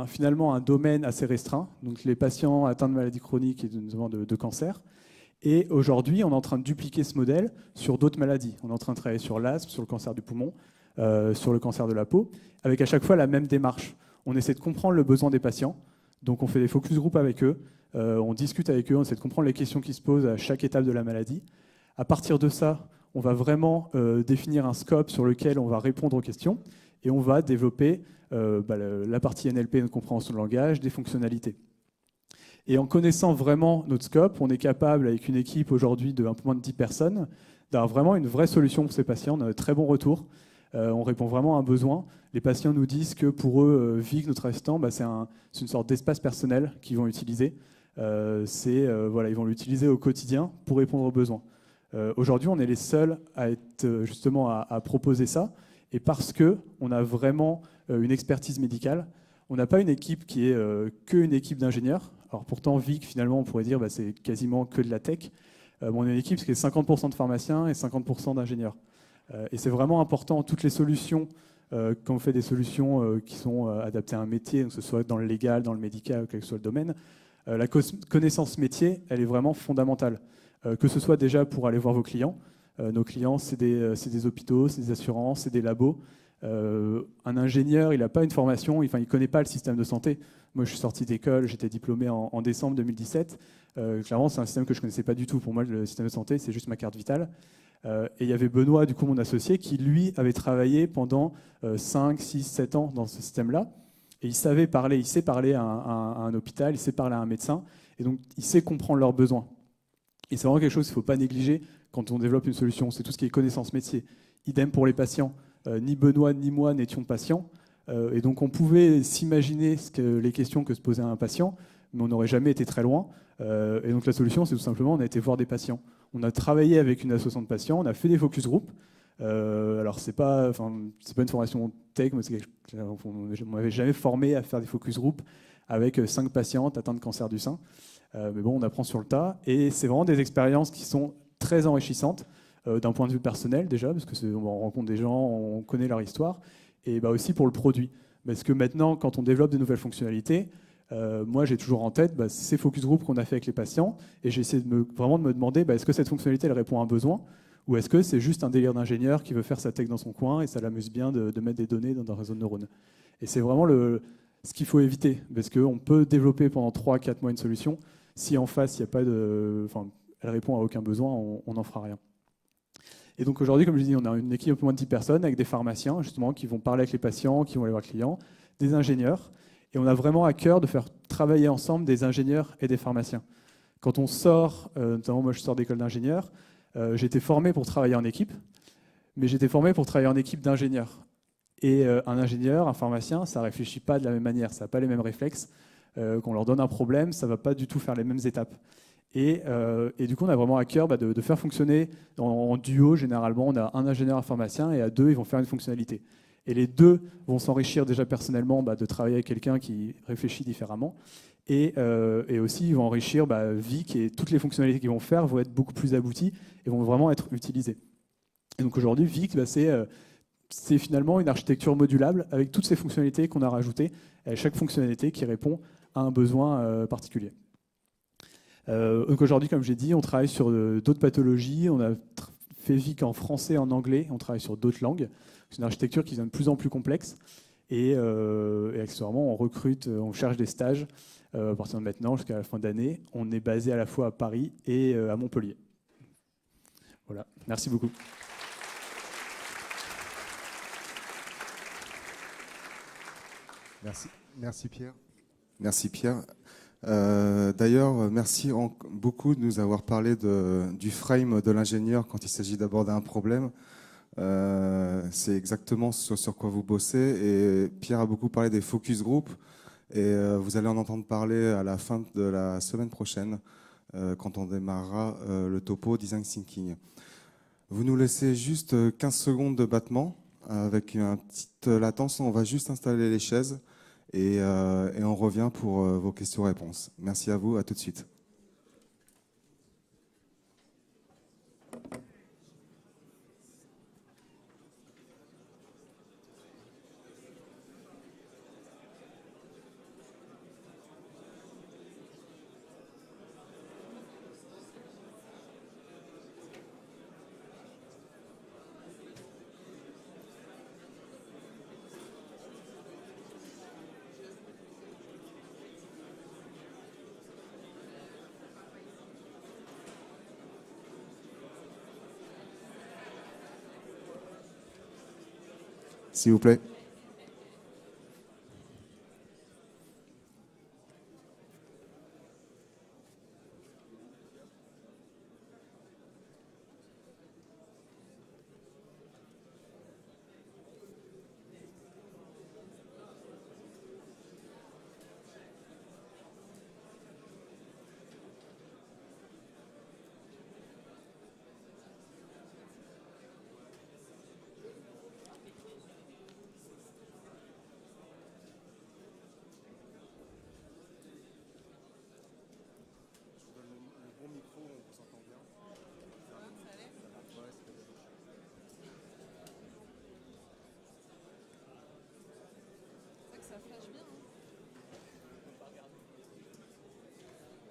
finalement un domaine assez restreint, donc les patients atteints de maladies chroniques et notamment de cancer. Et aujourd'hui, on est en train de dupliquer ce modèle sur d'autres maladies. On est en train de travailler sur l'asthme, sur le cancer du poumon, sur le cancer de la peau, avec à chaque fois la même démarche. On essaie de comprendre le besoin des patients. Donc on fait des focus group avec eux, on discute avec eux, on essaie de comprendre les questions qui se posent à chaque étape de la maladie. À partir de ça, on va vraiment définir un scope sur lequel on va répondre aux questions et on va développer la partie NLP, notre compréhension de langage, des fonctionnalités. Et en connaissant vraiment notre scope, on est capable, avec une équipe aujourd'hui de un peu moins de 10 personnes, d'avoir vraiment une vraie solution pour ces patients. On a de très bons retours. On répond vraiment à un besoin. Les patients nous disent que pour eux, VIG, notre assistant, c'est une sorte d'espace personnel qu'ils vont utiliser. Ils vont l'utiliser au quotidien pour répondre aux besoins. Aujourd'hui, on est les seuls à être justement à proposer ça. Et parce qu'on a vraiment une expertise médicale, on n'a pas une équipe qui est qu'une équipe d'ingénieurs. Alors pourtant, VIG, finalement, on pourrait dire c'est quasiment que de la tech. On a une équipe qui est 50% de pharmaciens et 50% d'ingénieurs. Et c'est vraiment important, toutes les solutions, quand on fait des solutions qui sont adaptées à un métier, que ce soit dans le légal, dans le médical, quel que soit le domaine, la connaissance métier, elle est vraiment fondamentale. Que ce soit déjà pour aller voir vos clients. Nos clients, c'est des hôpitaux, c'est des assurances, c'est des labos. Un ingénieur, il n'a pas une formation, il ne connaît pas le système de santé. Moi, je suis sorti d'école, j'étais diplômé en décembre 2017. Clairement, c'est un système que je ne connaissais pas du tout. Pour moi, le système de santé, c'est juste ma carte vitale. Et il y avait Benoît, du coup, mon associé, qui, lui, avait travaillé pendant 5, 6, 7 ans dans ce système-là. Et il sait parler à un hôpital, il sait parler à un médecin. Et donc, il sait comprendre leurs besoins. Et c'est vraiment quelque chose qu'il ne faut pas négliger quand on développe une solution. C'est tout ce qui est connaissance métier. Idem pour les patients. Ni Benoît ni moi n'étions patients. Et donc, on pouvait s'imaginer les questions que se posait un patient, mais on n'aurait jamais été très loin. Et donc, la solution, c'est tout simplement, on a été voir des patients. On a travaillé avec une association de patients, on a fait des focus group. Alors, c'est pas une formation tech, mais on ne m'avait jamais formé à faire des focus group avec 5 patientes atteintes de cancer du sein. Mais bon, on apprend sur le tas. Et c'est vraiment des expériences qui sont très enrichissantes d'un point de vue personnel déjà, parce qu'on rencontre des gens, on connaît leur histoire, et aussi pour le produit. Parce que maintenant, quand on développe de nouvelles fonctionnalités, moi j'ai toujours en tête ces focus group qu'on a fait avec les patients, et j'essaie vraiment de me demander est-ce que cette fonctionnalité elle répond à un besoin, ou est-ce que c'est juste un délire d'ingénieur qui veut faire sa tech dans son coin et ça l'amuse bien de mettre des données dans un réseau de neurones. Et c'est vraiment ce qu'il faut éviter, parce qu'on peut développer pendant 3-4 mois une solution, si en face il n'y a pas elle répond à aucun besoin, on n'en fera rien. Et donc aujourd'hui, comme je dis, on a une équipe de moins de 10 personnes avec des pharmaciens justement qui vont parler avec les patients, qui vont aller voir les clients, des ingénieurs. Et on a vraiment à cœur de faire travailler ensemble des ingénieurs et des pharmaciens. Quand on sort, notamment moi je sors d'école d'ingénieur, j'ai été formé pour travailler en équipe, mais j'étais formé pour travailler en équipe d'ingénieurs. Et un ingénieur, un pharmacien, ça ne réfléchit pas de la même manière, ça n'a pas les mêmes réflexes. Qu'on leur donne un problème, ça ne va pas du tout faire les mêmes étapes. Et du coup, on a vraiment à cœur de faire fonctionner en duo, généralement, on a un ingénieur, un pharmacien, et à deux, ils vont faire une fonctionnalité. Et les deux vont s'enrichir déjà personnellement de travailler avec quelqu'un qui réfléchit différemment. Et aussi, ils vont enrichir Vic, et toutes les fonctionnalités qu'ils vont faire vont être beaucoup plus abouties et vont vraiment être utilisées. Et donc aujourd'hui, Vic, c'est finalement une architecture modulable avec toutes ces fonctionnalités qu'on a rajoutées, et chaque fonctionnalité qui répond à un besoin particulier. Donc aujourd'hui, comme j'ai dit, on travaille sur d'autres pathologies. On a fait Vic en français et en anglais. On travaille sur d'autres langues. C'est une architecture qui devient de plus en plus complexe. Et accessoirement, on recrute, on cherche des stages à partir de maintenant jusqu'à la fin d'année. On est basé à la fois à Paris et à Montpellier. Voilà. Merci beaucoup. Merci Pierre. Merci Pierre. D'ailleurs, merci beaucoup de nous avoir parlé du frame de l'ingénieur quand il s'agit d'aborder un problème. C'est exactement sur quoi vous bossez. Et Pierre a beaucoup parlé des focus group. Et vous allez en entendre parler à la fin de la semaine prochaine, quand on démarrera le topo Design Thinking. Vous nous laissez juste 15 secondes de battement. Avec une petite latence, on va juste installer les chaises. Et on revient pour vos questions-réponses. Merci à vous, à tout de suite. S'il vous plaît.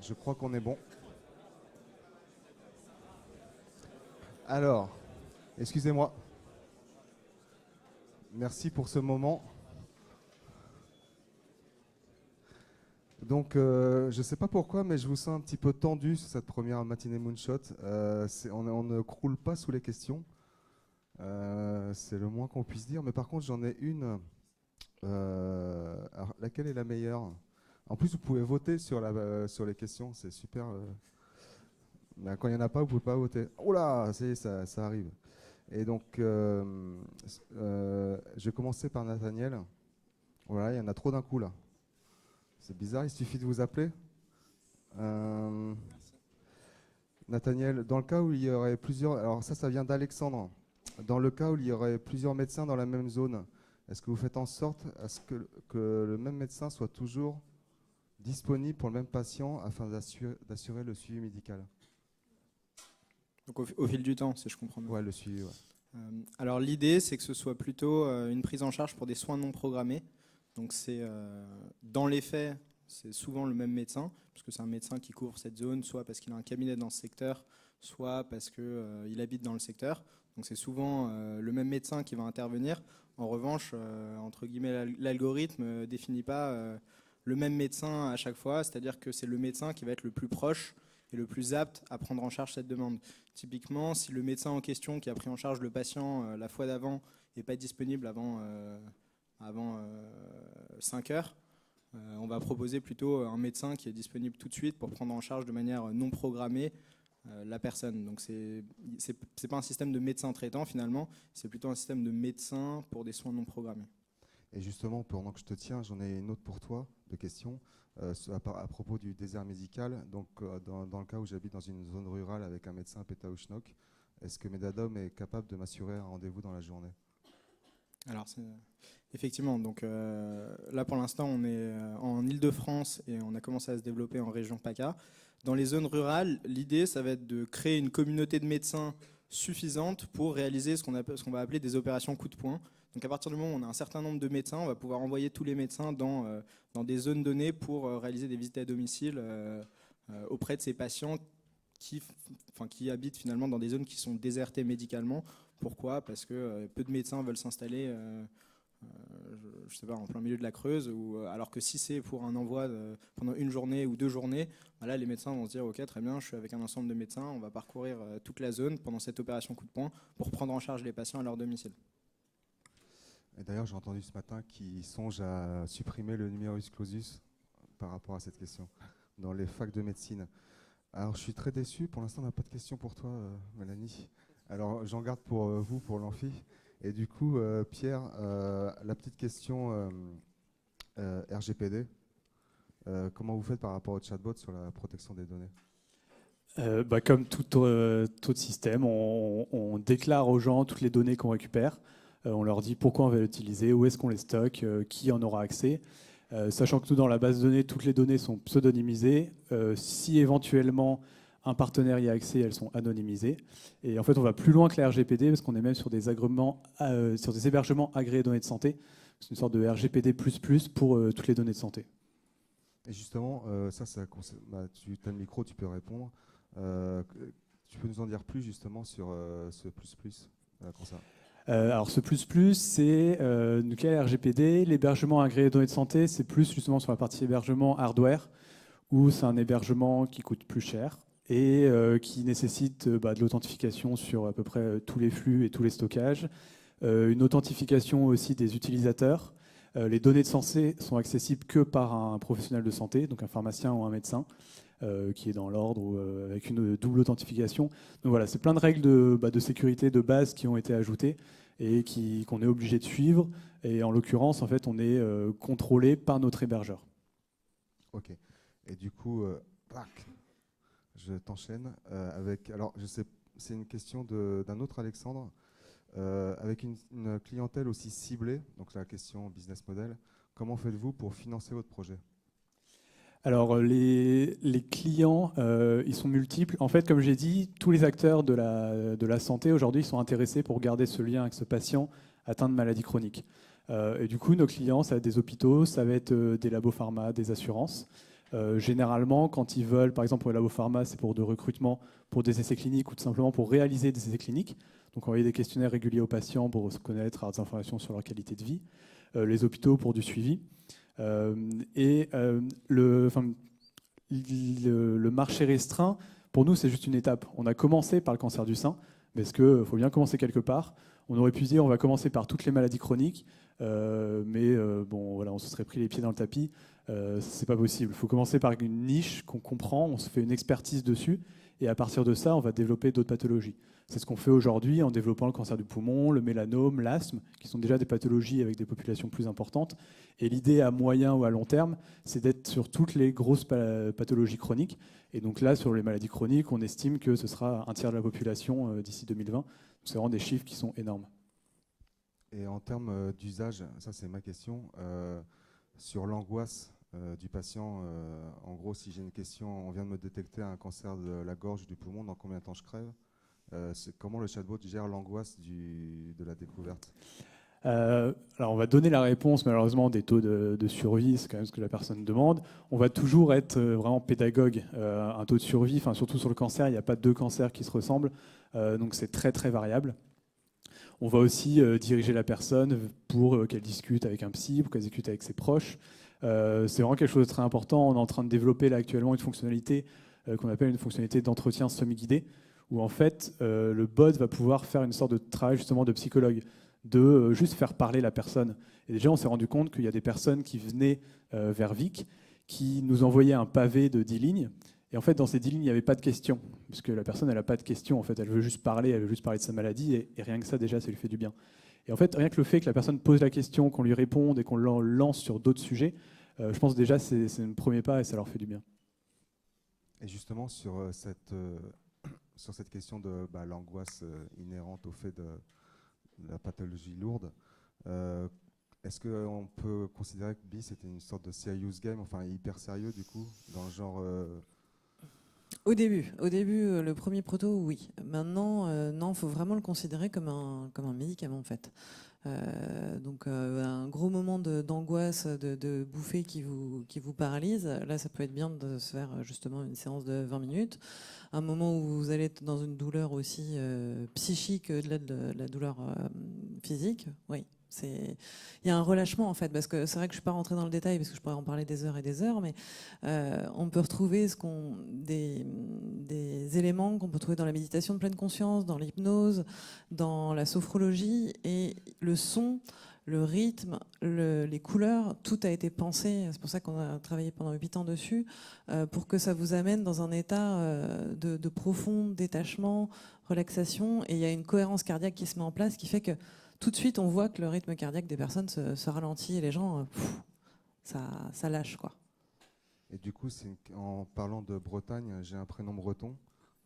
Je crois qu'on est bon. Alors, excusez-moi. Merci pour ce moment. Donc, je ne sais pas pourquoi, mais je vous sens un petit peu tendu sur cette première matinée Moonshot. On ne croule pas sous les questions. C'est le moins qu'on puisse dire. Mais par contre, j'en ai une. Alors, laquelle est la meilleure ? En plus, vous pouvez voter sur les questions. C'est super. Mais quand il n'y en a pas, vous ne pouvez pas voter. Oh là, ça arrive. Et donc, je vais commencer par Nathaniel. Voilà, il y en a trop d'un coup là. C'est bizarre, il suffit de vous appeler. Nathaniel, dans le cas où il y aurait plusieurs... Alors ça vient d'Alexandre. Dans le cas où il y aurait plusieurs médecins dans la même zone, est-ce que vous faites en sorte à ce que le même médecin soit toujours disponible pour le même patient afin d'assurer le suivi médical? Donc au fil du temps, si je comprends bien. Ouais, le suivi, ouais. Alors l'idée, c'est que ce soit plutôt une prise en charge pour des soins non programmés. Donc c'est dans les faits, c'est souvent le même médecin, parce que c'est un médecin qui couvre cette zone, soit parce qu'il a un cabinet dans ce secteur, soit parce qu'il habite dans le secteur. Donc c'est souvent le même médecin qui va intervenir. En revanche, entre guillemets, l'algorithme ne définit pas le même médecin à chaque fois, c'est-à-dire que c'est le médecin qui va être le plus proche et le plus apte à prendre en charge cette demande. Typiquement, si le médecin en question qui a pris en charge le patient la fois d'avant n'est pas disponible avant 5 heures, On va proposer plutôt un médecin qui est disponible tout de suite pour prendre en charge de manière non programmée la personne. Donc c'est pas un système de médecin traitant finalement, c'est plutôt un système de médecin pour des soins non programmés. Et justement, pendant que je te tiens, j'en ai une autre pour toi, de questions, à propos du désert médical. Donc dans le cas où j'habite dans une zone rurale avec un médecin Pétaouchnok, est-ce que Medadom est capable de m'assurer un rendez-vous dans la journée? Alors effectivement, donc là pour l'instant on est en Île-de-France et on a commencé à se développer en région PACA. Dans les zones rurales, l'idée ça va être de créer une communauté de médecins suffisante pour réaliser ce qu'on va appeler des opérations coup de poing. Donc à partir du moment où on a un certain nombre de médecins, on va pouvoir envoyer tous les médecins dans des zones données pour réaliser des visites à domicile auprès de ces patients qui habitent finalement dans des zones qui sont désertées médicalement. Pourquoi? Parce que peu de médecins veulent s'installer je sais pas, en plein milieu de la Creuse, alors que si c'est pour un envoi pendant une journée ou 2 journées, là, les médecins vont se dire ok, très bien, je suis avec un ensemble de médecins, on va parcourir toute la zone pendant cette opération coup de poing pour prendre en charge les patients à leur domicile. Et d'ailleurs, j'ai entendu ce matin qu'ils songent à supprimer le numerus clausus par rapport à cette question dans les facs de médecine. Alors, je suis très déçu. Pour l'instant, on n'a pas de questions pour toi, Mélanie. Alors, j'en garde pour vous, pour l'amphi. Et du coup, Pierre, la petite question RGPD. Comment vous faites par rapport au chatbot sur la protection des données? Comme tout autre système, on déclare aux gens toutes les données qu'on récupère. On leur dit pourquoi on va l'utiliser, où est-ce qu'on les stocke, qui en aura accès. Sachant que nous, dans la base de données, toutes les données sont pseudonymisées. Si éventuellement un partenaire y a accès, elles sont anonymisées. Et en fait, on va plus loin que la RGPD parce qu'on est même sur des hébergements agréés données de santé. C'est une sorte de RGPD++ pour toutes les données de santé. Et justement, tu as le micro, tu peux répondre. Tu peux nous en dire plus justement sur ce plus alors ce plus, c'est quel RGPD. L'hébergement agréé données de santé, c'est plus justement sur la partie hébergement hardware, où c'est un hébergement qui coûte plus cher et qui nécessite de l'authentification sur à peu près tous les flux et tous les stockages. Une authentification aussi des utilisateurs. Les données de santé sont accessibles que par un professionnel de santé, donc un pharmacien ou un médecin, qui est dans l'ordre ou avec une double authentification. Donc voilà, c'est plein de règles de sécurité de base qui ont été ajoutées et qu'on est obligé de suivre. Et en l'occurrence, en fait, on est contrôlé par notre hébergeur. Ok. Et du coup, je t'enchaîne avec. Alors, je sais, c'est une question d'un autre Alexandre. Avec une clientèle aussi ciblée, donc la question business model, comment faites-vous pour financer votre projet? Alors, les clients, ils sont multiples. En fait, comme j'ai dit, tous les acteurs de la santé aujourd'hui sont intéressés pour garder ce lien avec ce patient atteint de maladie chronique. Et du coup, nos clients, ça va être des hôpitaux, ça va être des labos pharma, des assurances. Généralement, quand ils veulent, par exemple pour les labos pharma, c'est pour de recrutement, pour des essais cliniques ou tout simplement pour réaliser des essais cliniques. Donc envoyer des questionnaires réguliers aux patients pour se connaître, avoir des informations sur leur qualité de vie. Les hôpitaux pour du suivi. Le marché restreint, pour nous, c'est juste une étape. On a commencé par le cancer du sein, parce qu'il faut bien commencer quelque part. On aurait pu dire on va commencer par toutes les maladies chroniques, on se serait pris les pieds dans le tapis. C'est pas possible. Il faut commencer par une niche qu'on comprend, on se fait une expertise dessus, et à partir de ça, on va développer d'autres pathologies. C'est ce qu'on fait aujourd'hui en développant le cancer du poumon, le mélanome, l'asthme, qui sont déjà des pathologies avec des populations plus importantes. Et l'idée à moyen ou à long terme, c'est d'être sur toutes les grosses pathologies chroniques. Et donc là, sur les maladies chroniques, on estime que ce sera 1/3 de la population d'ici 2020. Donc c'est vraiment des chiffres qui sont énormes. Et en termes d'usage, ça c'est ma question, sur l'angoisse du patient, en gros, si j'ai une question, on vient de me détecter un cancer de la gorge, du poumon, dans combien de temps je crève? Comment le chatbot gère l'angoisse de la découverte? Alors on va donner la réponse, malheureusement, des taux de survie, c'est quand même ce que la personne demande. On va toujours être vraiment pédagogue. Un taux de survie, surtout sur le cancer, il n'y a pas 2 cancers qui se ressemblent, donc c'est très très variable. On va aussi diriger la personne pour qu'elle discute avec un psy, pour qu'elle discute avec ses proches. C'est vraiment quelque chose de très important. On est en train de développer là actuellement une fonctionnalité qu'on appelle une fonctionnalité d'entretien semi-guidé, où en fait le bot va pouvoir faire une sorte de travail justement de psychologue. de juste faire parler la personne. Et déjà, on s'est rendu compte qu'il y a des personnes qui venaient vers Vic, qui nous envoyaient un pavé de 10 lignes. Et en fait, dans ces 10 lignes, il n'y avait pas de questions, puisque la personne, elle n'a pas de questions. En fait, elle veut juste parler de sa maladie, et rien que ça, déjà, ça lui fait du bien. Et en fait, rien que le fait que la personne pose la question, qu'on lui réponde et qu'on le lance sur d'autres sujets, je pense déjà c'est un premier pas et ça leur fait du bien. Et justement, sur cette question de l'angoisse inhérente au fait de la pathologie lourde, est-ce qu'on peut considérer que BIS était une sorte de serious game, enfin hyper sérieux du coup, dans le genre... Au début, le premier proto, oui. Maintenant, non, il faut vraiment le considérer comme un médicament en fait. Donc un gros moment d'angoisse, de bouffée qui vous paralyse, là ça peut être bien de se faire justement une séance de 20 minutes. Un moment où vous allez être dans une douleur aussi psychique au-delà de la douleur physique, oui. Il y a un relâchement en fait, parce que c'est vrai que je ne suis pas rentrée dans le détail parce que je pourrais en parler des heures et des heures, mais on peut retrouver des éléments qu'on peut trouver dans la méditation de pleine conscience, dans l'hypnose, dans la sophrologie, et le son, le rythme, les couleurs, tout a été pensé, c'est pour ça qu'on a travaillé pendant 8 ans dessus, pour que ça vous amène dans un état de profond détachement, relaxation, et il y a une cohérence cardiaque qui se met en place qui fait que tout de suite, on voit que le rythme cardiaque des personnes se ralentit et les gens, ça lâche, quoi. Et du coup, en parlant de Bretagne, j'ai un prénom breton.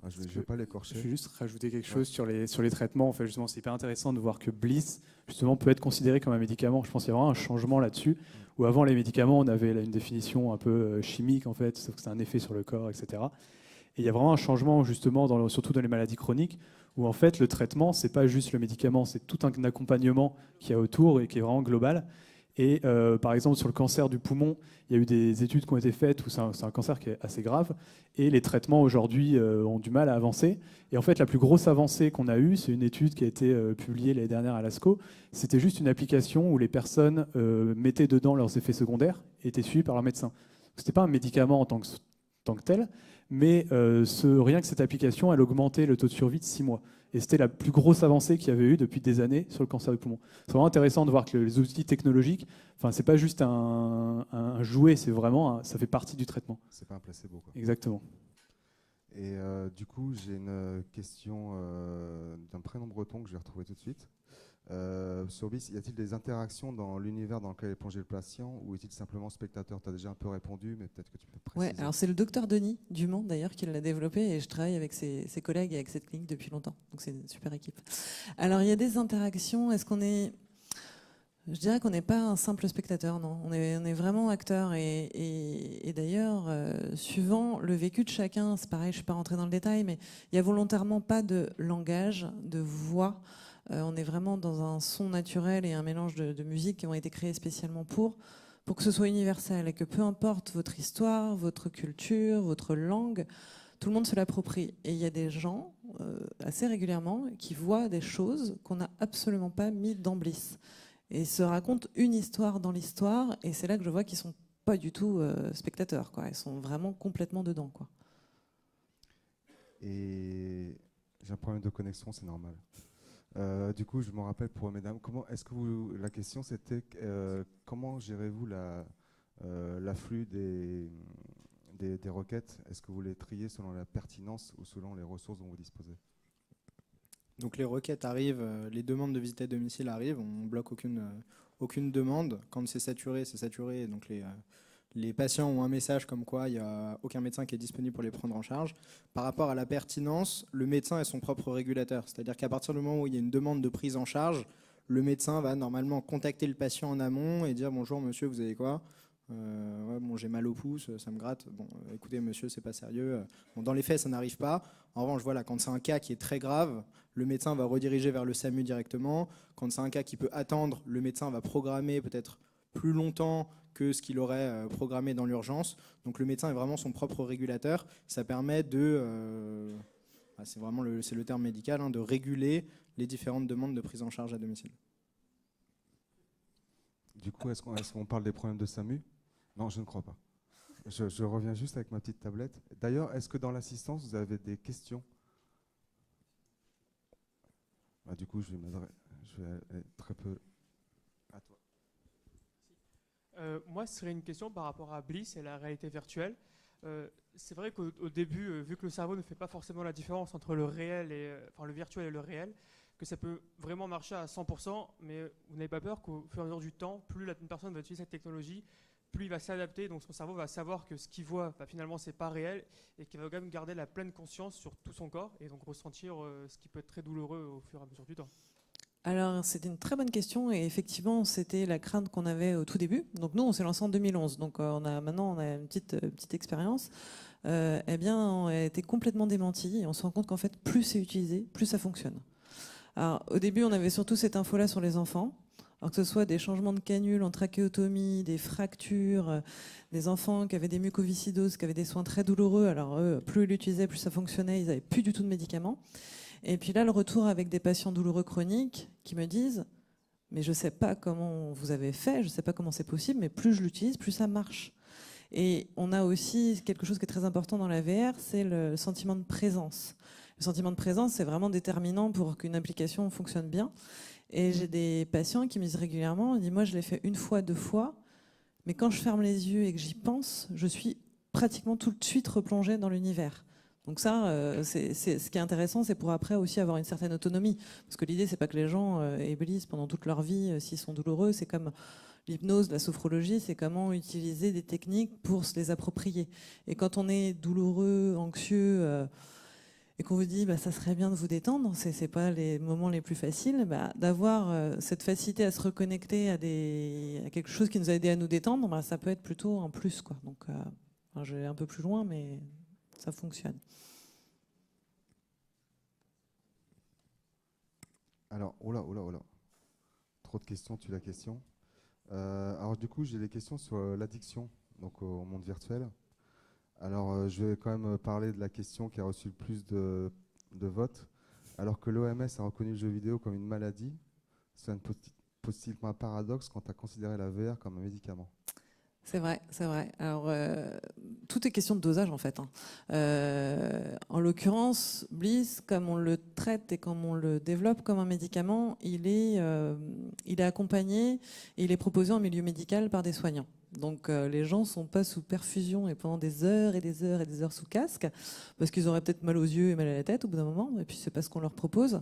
Je ne vais pas l'écorcher. Je vais juste rajouter quelque chose sur les traitements. En fait, justement, c'est hyper intéressant de voir que Bliss, justement, peut être considéré comme un médicament. Je pense qu'il y a vraiment un changement là-dessus. Où avant, les médicaments, on avait une définition un peu chimique, en fait, sauf que c'est un effet sur le corps, etc. Et il y a vraiment un changement, justement, surtout dans les maladies chroniques, où en fait le traitement, c'est pas juste le médicament, c'est tout un accompagnement qu'il y a autour et qui est vraiment global. Et par exemple, sur le cancer du poumon, il y a eu des études qui ont été faites où c'est un cancer qui est assez grave, et les traitements aujourd'hui ont du mal à avancer. Et en fait, la plus grosse avancée qu'on a eue, c'est une étude qui a été publiée l'année dernière à l'ASCO. C'était juste une application où les personnes mettaient dedans leurs effets secondaires et étaient suivies par leur médecin. Ce n'était pas un médicament en tant que tel, mais rien que cette application, elle augmentait le taux de survie de 6 mois. Et c'était la plus grosse avancée qu'il y avait eu depuis des années sur le cancer du poumon. C'est vraiment intéressant de voir que les outils technologiques, c'est pas juste un jouet, c'est vraiment, ça fait partie du traitement. C'est pas un placebo, quoi. Exactement. Et du coup, j'ai une question d'un prénom breton que je vais retrouver tout de suite. Sur BIS, y a-t-il des interactions dans l'univers dans lequel est plongé le patient, ou est-il simplement spectateur? Tu as déjà un peu répondu, mais peut-être que tu peux préciser. Ouais, alors c'est le docteur Denis Dumont d'ailleurs qui l'a développé, et je travaille avec ses collègues et avec cette clinique depuis longtemps. Donc c'est une super équipe. Alors il y a des interactions. Est-ce qu'on est... Je dirais qu'on n'est pas un simple spectateur, non. On est vraiment acteur. Et d'ailleurs, suivant le vécu de chacun, c'est pareil, je ne suis pas rentrée dans le détail, mais il n'y a volontairement pas de langage, de voix. On est vraiment dans un son naturel et un mélange de musique qui ont été créés spécialement pour que ce soit universel et que peu importe votre histoire, votre culture, votre langue, tout le monde se l'approprie. Et il y a des gens, assez régulièrement, qui voient des choses qu'on n'a absolument pas mis dans Bliss. Et se racontent une histoire dans l'histoire, et c'est là que je vois qu'ils ne sont pas du tout spectateurs, quoi. Ils sont vraiment complètement dedans, quoi. Et j'ai un problème de connexion, c'est normal. Du coup, je me rappelle pour mesdames, la question c'était comment gérez-vous l'afflux des requêtes? Est-ce que vous les triez selon la pertinence ou selon les ressources dont vous disposez? Donc les requêtes arrivent, les demandes de visite à domicile arrivent, on bloque aucune demande. Quand c'est saturé, c'est saturé. Donc les patients ont un message comme quoi il n'y a aucun médecin qui est disponible pour les prendre en charge. Par rapport à la pertinence, le médecin est son propre régulateur. C'est-à-dire qu'à partir du moment où il y a une demande de prise en charge, le médecin va normalement contacter le patient en amont et dire « Bonjour monsieur, vous avez quoi ? J'ai mal au pouce, ça me gratte. Bon, écoutez monsieur, c'est pas sérieux. » Bon, dans les faits, ça n'arrive pas. En revanche, voilà, quand c'est un cas qui est très grave, le médecin va rediriger vers le SAMU directement. Quand c'est un cas qui peut attendre, le médecin va programmer peut-être plus longtemps que ce qu'il aurait programmé dans l'urgence. Donc le médecin est vraiment son propre régulateur. Ça permet c'est le terme médical, de réguler les différentes demandes de prise en charge à domicile. Du coup, est-ce qu'on parle des problèmes de SAMU? Non, je ne crois pas. Je reviens juste avec ma petite tablette. D'ailleurs, est-ce que dans l'assistance, vous avez des questions? Du coup, je je vais aller très peu. À toi. Moi, ce serait une question par rapport à Bliss et la réalité virtuelle. C'est vrai qu'au début, vu que le cerveau ne fait pas forcément la différence entre le réel et, enfin, le virtuel et le réel, que ça peut vraiment marcher à 100%, mais vous n'avez pas peur qu'au fur et à mesure du temps, plus une personne va utiliser cette technologie, plus il va s'adapter, donc son cerveau va savoir que ce qu'il voit, bah, finalement, c'est pas réel, et qu'il va quand même garder la pleine conscience sur tout son corps, et donc ressentir ce qui peut être très douloureux au fur et à mesure du temps. Alors, c'était une très bonne question et effectivement, c'était la crainte qu'on avait au tout début. Donc nous, on s'est lancé en 2011, donc maintenant on a une petite expérience. Eh bien, on a été complètement démenti et on se rend compte qu'en fait, plus c'est utilisé, plus ça fonctionne. Alors, au début, on avait surtout cette info-là sur les enfants. Alors que ce soit des changements de canule en trachéotomie, des fractures, des enfants qui avaient des mucoviscidoses, qui avaient des soins très douloureux. Alors eux, plus ils l'utilisaient, plus ça fonctionnait, ils n'avaient plus du tout de médicaments. Et puis là, le retour avec des patients douloureux chroniques qui me disent « mais je ne sais pas comment vous avez fait, je ne sais pas comment c'est possible, mais plus je l'utilise, plus ça marche ». Et on a aussi quelque chose qui est très important dans la VR, c'est le sentiment de présence. Le sentiment de présence, c'est vraiment déterminant pour qu'une application fonctionne bien. Et j'ai des patients qui me disent régulièrement, ils disent, moi je l'ai fait une fois, 2 fois, mais quand je ferme les yeux et que j'y pense, je suis pratiquement tout de suite replongée dans l'univers. Donc ça, c'est ce qui est intéressant, c'est pour après aussi avoir une certaine autonomie. Parce que l'idée, c'est pas que les gens éblouissent pendant toute leur vie s'ils sont douloureux. C'est comme l'hypnose, la sophrologie, c'est comment utiliser des techniques pour se les approprier. Et quand on est douloureux, anxieux, et qu'on vous dit bah, ça serait bien de vous détendre, c'est pas les moments les plus faciles, bah, d'avoir cette facilité à se reconnecter à quelque chose qui nous a aidé à nous détendre, bah, ça peut être plutôt un plus, quoi. Donc, je vais un peu plus loin, mais ça fonctionne. Alors, oh là. Trop de questions, tue la question. Alors du coup, j'ai des questions sur l'addiction, donc au monde virtuel. Alors, je vais quand même parler de la question qui a reçu le plus de votes. Alors que l'OMS a reconnu le jeu vidéo comme une maladie, ça ne pose-t-il pas un paradoxe quant à considérer la VR comme un médicament ? C'est vrai, c'est vrai. Alors, tout est question de dosage en fait. En l'occurrence, Bliss, comme on le traite et comme on le développe comme un médicament, il est accompagné et il est proposé en milieu médical par des soignants. Donc les gens ne sont pas sous perfusion et pendant des heures et des heures et des heures sous casque, parce qu'ils auraient peut-être mal aux yeux et mal à la tête au bout d'un moment, et puis c'est pas ce qu'on leur propose.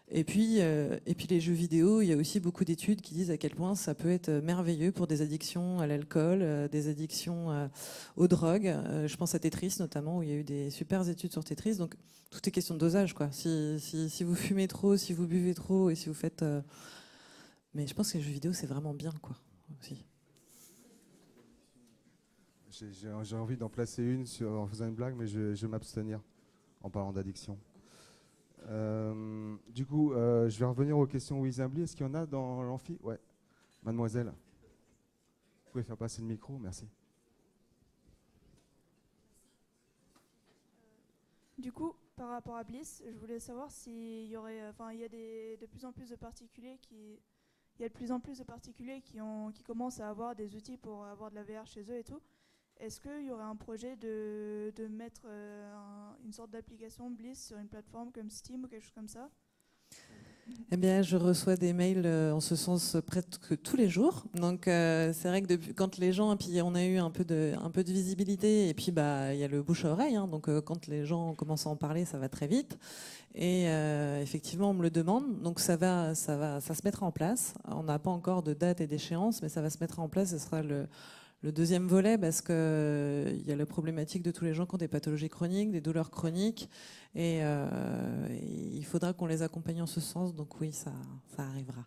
Et puis les jeux vidéo, il y a aussi beaucoup d'études qui disent à quel point ça peut être merveilleux pour des addictions à l'alcool, des addictions aux drogues. Je pense à Tetris notamment, où il y a eu des super études sur Tetris. Donc tout est question de dosage, quoi. Si vous fumez trop, si vous buvez trop, et si vous faites... Mais je pense que les jeux vidéo, c'est vraiment bien, quoi, aussi. J'ai envie d'en placer une en faisant une blague, mais je vais m'abstenir en parlant d'addiction. Du coup, je vais revenir aux questions Wizambly. Est-ce qu'il y en a dans l'amphi ? Ouais. Mademoiselle. Vous pouvez faire passer le micro, merci. Du coup, par rapport à Bliss, je voulais savoir s'il y aurait, il y a de plus en plus de particuliers qui commencent à avoir des outils pour avoir de la VR chez eux et tout. Est-ce qu'il y aurait un projet de mettre une sorte d'application Bliss sur une plateforme comme Steam ou quelque chose comme ça ? Eh bien, je reçois des mails en ce sens presque tous les jours. Donc, c'est vrai que quand les gens, puis on a eu un peu de visibilité, et puis il y a le bouche à oreille. Donc, quand les gens commencent à en parler, ça va très vite. Et effectivement, on me le demande. Donc, ça se mettra en place. On n'a pas encore de date et d'échéance, mais ça va se mettre en place. Ce sera le deuxième volet, parce qu'il y a la problématique de tous les gens qui ont des pathologies chroniques, des douleurs chroniques, et il faudra qu'on les accompagne en ce sens, donc oui, ça arrivera.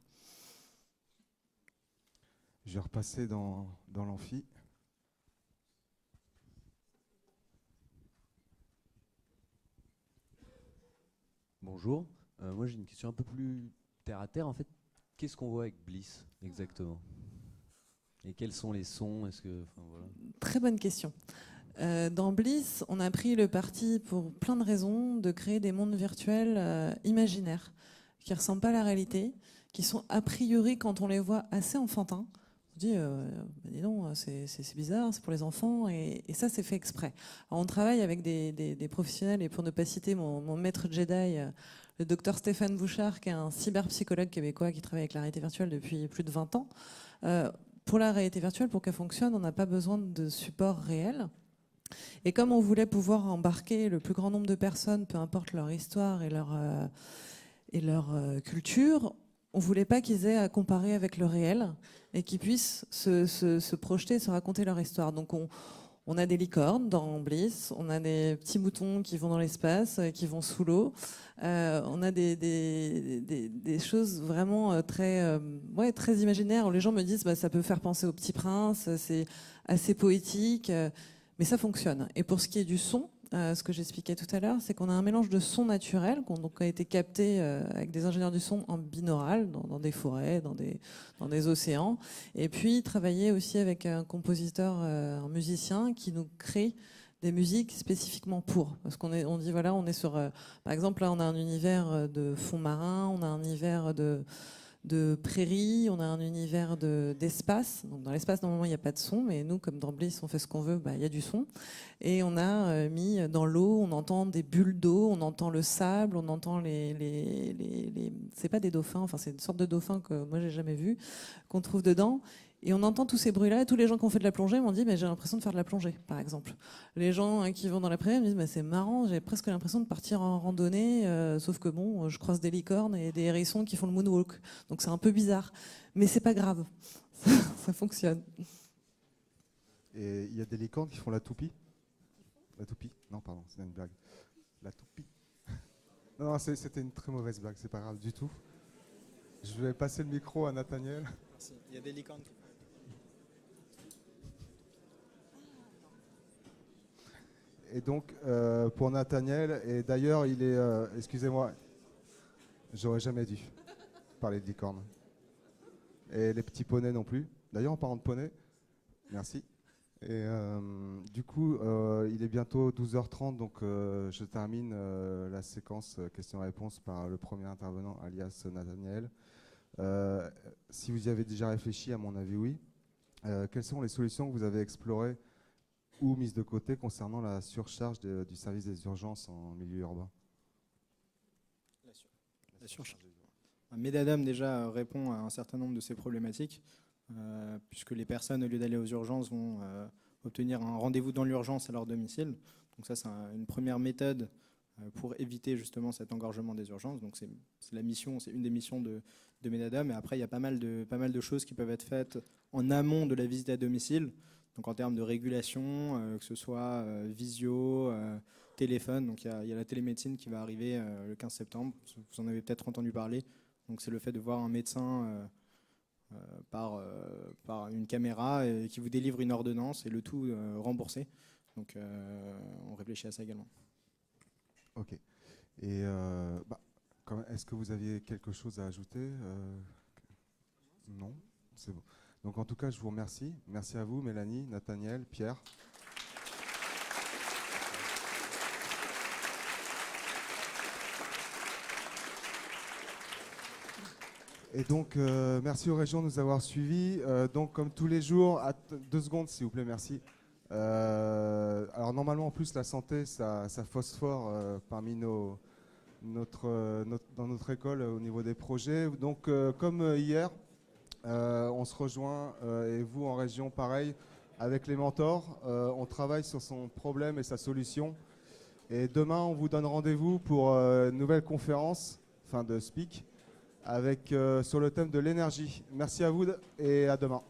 Je vais repasser dans l'amphi. Bonjour, moi j'ai une question un peu plus terre à terre. En fait, qu'est-ce qu'on voit avec Bliss exactement ? Et quels sont les sons ? Voilà. Très bonne question. Dans Bliss, on a pris le parti, pour plein de raisons, de créer des mondes virtuels imaginaires, qui ne ressemblent pas à la réalité, qui sont a priori, quand on les voit, assez enfantins. On se dit, dis donc, c'est bizarre, c'est pour les enfants, et ça, c'est fait exprès. Alors, on travaille avec des professionnels, et pour ne pas citer mon maître Jedi, le docteur Stéphane Bouchard, qui est un cyberpsychologue québécois qui travaille avec la réalité virtuelle depuis plus de 20 ans. Pour la réalité virtuelle, pour qu'elle fonctionne, on n'a pas besoin de support réel. Et comme on voulait pouvoir embarquer le plus grand nombre de personnes, peu importe leur histoire et leur culture, on ne voulait pas qu'ils aient à comparer avec le réel et qu'ils puissent se projeter, se raconter leur histoire. Donc on a des licornes dans Bliss, on a des petits moutons qui vont dans l'espace, qui vont sous l'eau. On a des choses vraiment très imaginaires où les gens me disent ça peut faire penser au Petit Prince, c'est assez poétique, mais ça fonctionne. Et pour ce qui est du son, ce que j'expliquais tout à l'heure, c'est qu'on a un mélange de sons naturels qui a été capté avec des ingénieurs du son en binaural, dans des forêts, dans des océans, et puis travailler aussi avec un compositeur, un musicien qui nous crée des musiques spécifiquement pour. Parce qu'on dit, voilà, on est sur... par exemple, là, on a un univers de fond marin, on a un univers de prairies, on a un univers d'espace. Donc dans l'espace, normalement, il n'y a pas de son, mais nous, comme dans Bliss, on fait ce qu'on veut, il y a du son. Et on a mis dans l'eau, on entend des bulles d'eau, on entend le sable, on entend c'est pas des dauphins, enfin c'est une sorte de dauphin que moi j'ai jamais vu, qu'on trouve dedans. Et on entend tous ces bruits-là, et tous les gens qui ont fait de la plongée m'ont dit j'ai l'impression de faire de la plongée, par exemple. Les gens qui vont dans la prairie me disent c'est marrant, j'ai presque l'impression de partir en randonnée, sauf que bon, je croise des licornes et des hérissons qui font le moonwalk. Donc c'est un peu bizarre, mais c'est pas grave, ça fonctionne. Et il y a des licornes qui font la toupie. La toupie? Non, pardon, c'est une blague. La toupie. Non, c'était une très mauvaise blague, c'est pas grave du tout. Je vais passer le micro à Nathaniel. Merci. Il y a des licornes. Et donc, pour Nathaniel, et d'ailleurs, il est... excusez-moi, j'aurais jamais dû parler de licorne. Et les petits poneys non plus. D'ailleurs, en parlant de poneys, merci. Et du coup, il est bientôt 12h30, donc je termine la séquence questions-réponses par le premier intervenant, alias Nathaniel. Si vous y avez déjà réfléchi, à mon avis, oui. Quelles sont les solutions que vous avez explorées ou mises de côté concernant la surcharge du service des urgences en milieu urbain? La surcharge. Medadam déjà répond à un certain nombre de ces problématiques, puisque les personnes, au lieu d'aller aux urgences, vont obtenir un rendez-vous dans l'urgence à leur domicile. Donc ça, c'est une première méthode pour éviter justement cet engorgement des urgences. Donc c'est la mission, c'est une des missions de Medadam. Et après, il y a pas mal de choses qui peuvent être faites en amont de la visite à domicile. Donc en termes de régulation, que ce soit visio, téléphone. Donc il y a la télémédecine qui va arriver le 15 septembre. Vous en avez peut-être entendu parler. Donc c'est le fait de voir un médecin par une caméra qui vous délivre une ordonnance et le tout remboursé. Donc on réfléchit à ça également. Ok. Et est-ce que vous aviez quelque chose à ajouter? Non, c'est bon. Donc en tout cas, je vous remercie. Merci à vous, Mélanie, Nathaniel, Pierre. Et donc, merci aux régions de nous avoir suivis. Donc, comme tous les jours, 2 secondes, s'il vous plaît, merci. Alors, normalement, en plus, la santé, ça phosphore parmi dans notre école au niveau des projets. Donc, comme hier, on se rejoint, et vous, en région, pareil, avec les mentors. On travaille sur son problème et sa solution. Et demain, on vous donne rendez-vous pour une nouvelle conférence, fin de speak, sur le thème de l'énergie. Merci à vous et à demain.